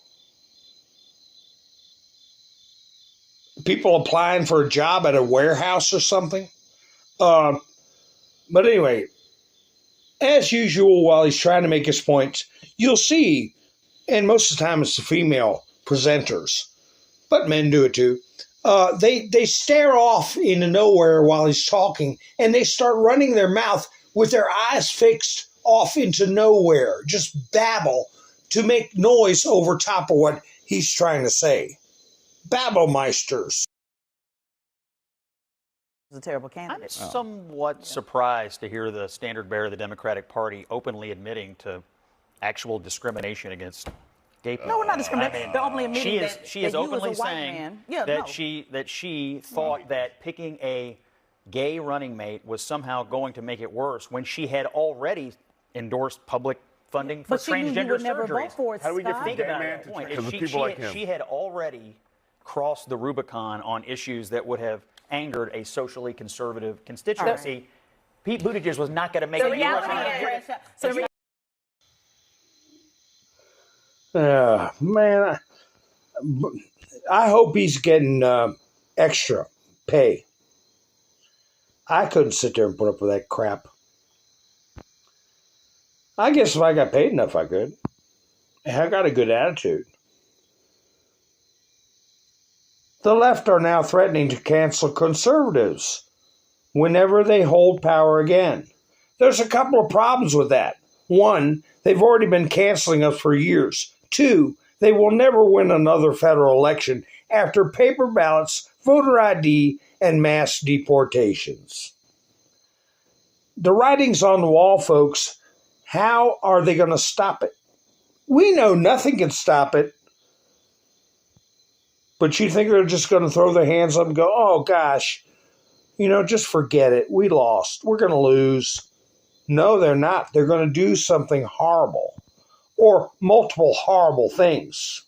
people applying for a job at a warehouse or something. But anyway, as usual, while he's trying to make his points, you'll see, and most of the time it's the female presenters, but men do it too. They stare off into nowhere while he's talking, and they start running their mouth with their eyes fixed off into nowhere, just babble to make noise over top of what he's trying to say. Babblemeisters. A terrible candidate. I'm somewhat surprised to hear the standard bearer of the Democratic Party openly admitting to actual discrimination against gay people. No, we're not discriminating. They're openly admitting she is openly saying that she thought that picking a gay running mate was somehow going to make it worse when she had already endorsed public funding for transgender surgeries. How do we get Think about that point. She had already crossed the Rubicon on issues that would have angered a socially conservative constituency. Pete Buttigieg was not going to make it. Man, I hope he's getting extra pay. I couldn't sit there and put up with that crap. I guess if I got paid enough, I could. I got a good attitude. The left are now threatening to cancel conservatives whenever they hold power again. There's a couple of problems with that. One, they've already been canceling us for years. Two, they will never win another federal election after paper ballots, voter ID, and mass deportations. The writing's on the wall, folks. How are they going to stop it? We know nothing can stop it. But you think they're just going to throw their hands up and go, oh, gosh, just forget it. We lost. We're going to lose. No, they're not. They're going to do something horrible or multiple horrible things.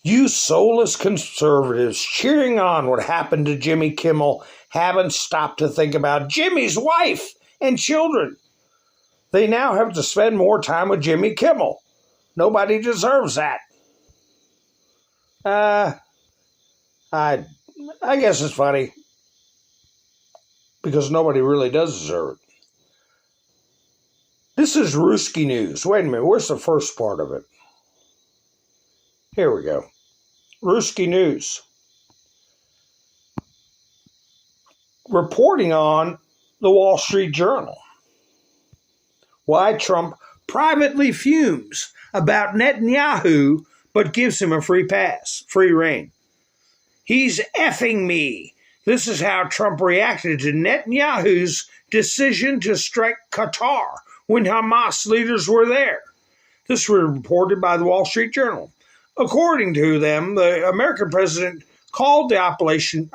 You soulless conservatives cheering on what happened to Jimmy Kimmel haven't stopped to think about Jimmy's wife and children. They now have to spend more time with Jimmy Kimmel. Nobody deserves that. I guess it's funny because nobody really does deserve it. This is Ruski News. Wait a minute. Where's the first part of it? Here we go. Ruski News. Reporting on the Wall Street Journal. Why Trump privately fumes about Netanyahu, but gives him a free pass, free rein. He's effing me. This is how Trump reacted to Netanyahu's decision to strike Qatar when Hamas leaders were there. This was reported by the Wall Street Journal. According to them, the American president called the operation,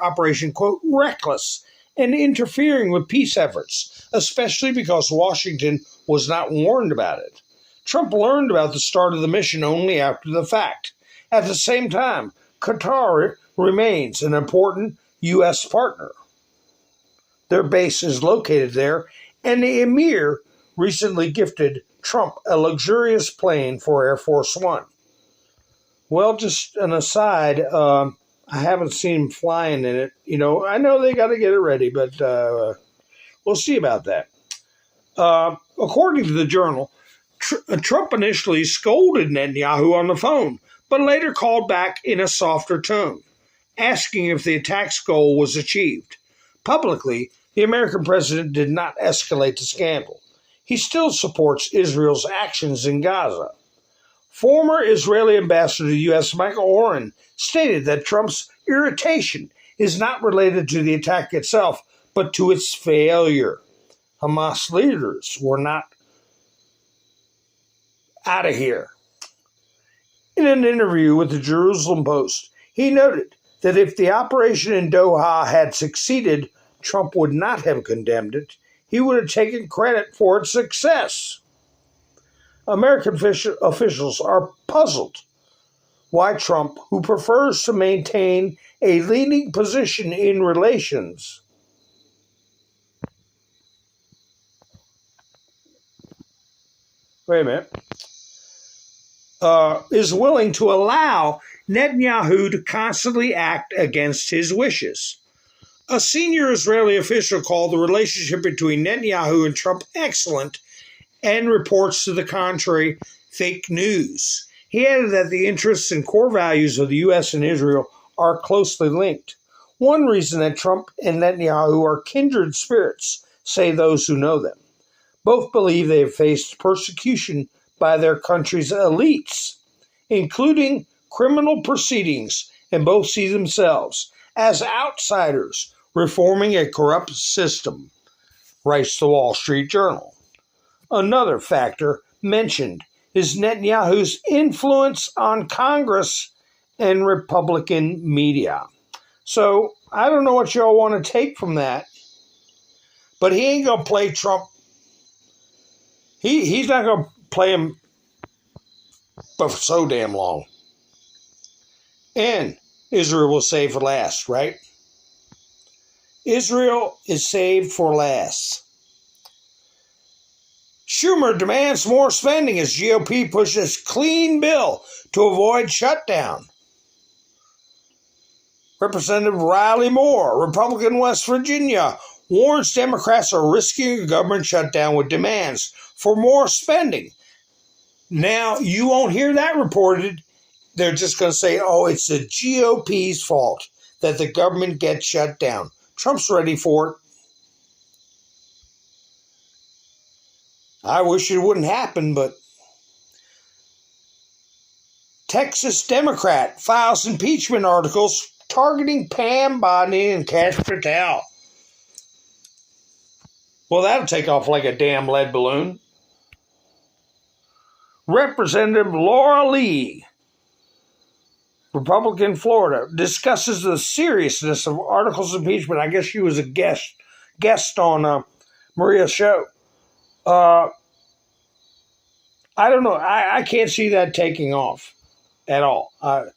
quote, reckless and interfering with peace efforts, especially because Washington was not warned about it. Trump learned about the start of the mission only after the fact. At the same time, Qatar remains an important U.S. partner. Their base is located there, and the emir recently gifted Trump a luxurious plane for Air Force One. Well, just an aside, I haven't seen him flying in it. You know, I know they got to get it ready, but we'll see about that. According to the Journal, Trump initially scolded Netanyahu on the phone, but later called back in a softer tone, asking if the attack's goal was achieved. Publicly, the American president did not escalate the scandal. He still supports Israel's actions in Gaza. Former Israeli ambassador to the U.S. Michael Oren stated that Trump's irritation is not related to the attack itself, but to its failure. Hamas leaders were not out of here. In an interview with the Jerusalem Post, he noted that if the operation in Doha had succeeded, Trump would not have condemned it. He would have taken credit for its success. American officials are puzzled why Trump, who prefers to maintain a leading position in relations, is willing to allow Netanyahu to constantly act against his wishes. A senior Israeli official called the relationship between Netanyahu and Trump excellent and reports to the contrary fake news. He added that the interests and core values of the U.S. and Israel are closely linked. One reason that Trump and Netanyahu are kindred spirits, say those who know them. Both believe they have faced persecution by their country's elites, including criminal proceedings, and both see themselves as outsiders reforming a corrupt system, writes the Wall Street Journal. Another factor mentioned is Netanyahu's influence on Congress and Republican media. So I don't know what y'all want to take from that, but he ain't going to play Trump. He's not going to play him for so damn long. And Israel will save for last, right? Israel is saved for last. Schumer demands more spending as GOP pushes clean bill to avoid shutdown. Representative Riley Moore, Republican West Virginia, warns Democrats are risking a government shutdown with demands for more spending. Now, you won't hear that reported. They're just going to say, oh, it's the GOP's fault that the government gets shut down. Trump's ready for it. I wish it wouldn't happen, but Texas Democrat files impeachment articles targeting Pam Bondi and Kash Patel. Well, that'll take off like a damn lead balloon. Representative Laura Lee, Republican Florida, discusses the seriousness of articles of impeachment. I guess she was a guest on Maria's show. I don't know. I can't see that taking off at all. I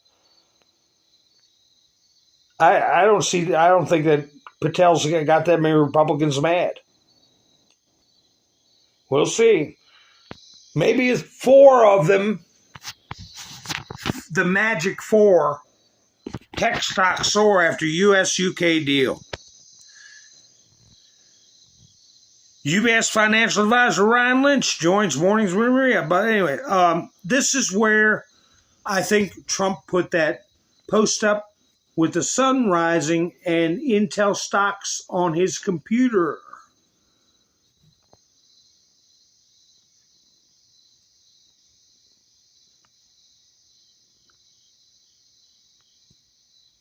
don't see. I don't think that Patel's got that many Republicans mad. We'll see. Maybe 4 of them, the magic 4, tech stocks soar after U.S.-UK deal. UBS financial advisor Ryan Lynch joins Mornings with Maria. But anyway, this is where I think Trump put that post up with the sun rising and Intel stocks on his computer.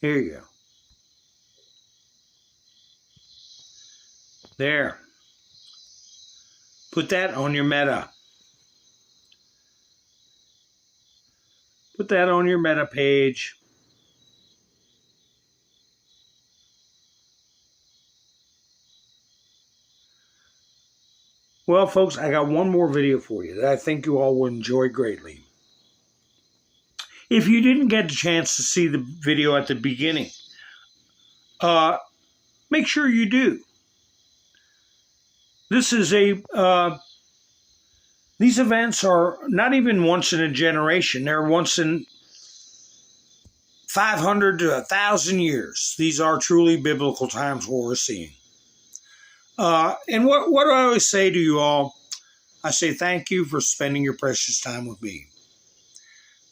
Here you go. There. Put that on your meta. Put that on your meta page. Well, folks, I got one more video for you that I think you all will enjoy greatly. If you didn't get the chance to see the video at the beginning, make sure you do. This is these events are not even once in a generation. They're once in 500 to 1,000 years. These are truly biblical times what we're seeing. And what do I always say to you all? I say thank you for spending your precious time with me.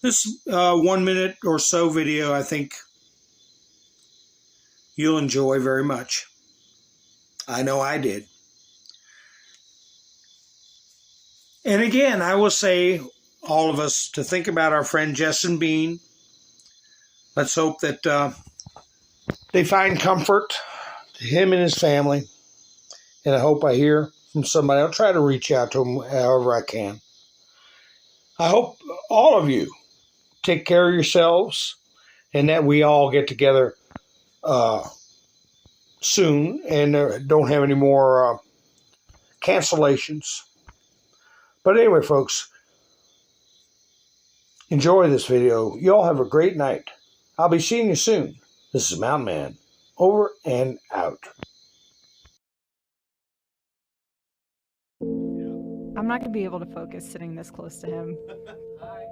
This 1 minute or so video, I think you'll enjoy very much. I know I did. And again, I will say, all of us, to think about our friend Justin Bean. Let's hope that they find comfort to him and his family. And I hope I hear from somebody. I'll try to reach out to him however I can. I hope all of you take care of yourselves and that we all get together soon and don't have any more cancellations. But anyway, folks, enjoy this video. You all have a great night. I'll be seeing you soon. This is Mountain Man, over and out. I'm not going to be able to focus sitting this close to him. Hi.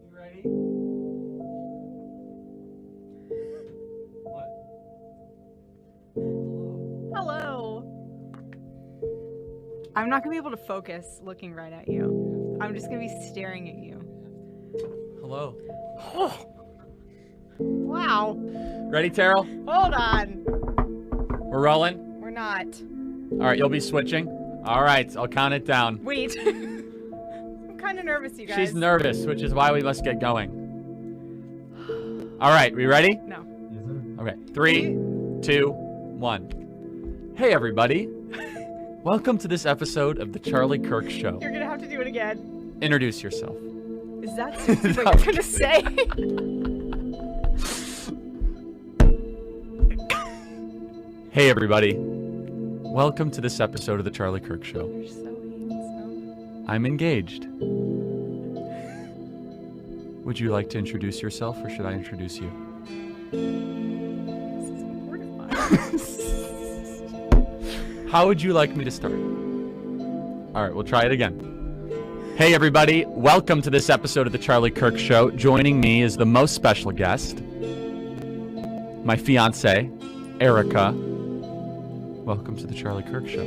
You ready? What? Hello. I'm not going to be able to focus looking right at you. I'm just going to be staring at you. Hello. Oh. Wow. Ready, Terrell? Hold on. We're rolling? We're not. All right, you'll be switching? All right, I'll count it down. Wait. I'm kind of nervous, you guys. She's nervous, which is why we must get going. All right, we ready? No. Okay, 3, 2, 1. Hey, everybody. Welcome to this episode of The Charlie Kirk Show. You're going to have to do it again. Introduce yourself. Is that what you're going to say? Hey, everybody. Welcome to this episode of The Charlie Kirk Show. You're so handsome. I'm engaged. Would you like to introduce yourself, or should I introduce you? This is mortifying. How would you like me to start? All right, we'll try it again. Hey, everybody. Welcome to this episode of The Charlie Kirk Show. Joining me is the most special guest, my fiancée, Erica. Welcome to The Charlie Kirk Show.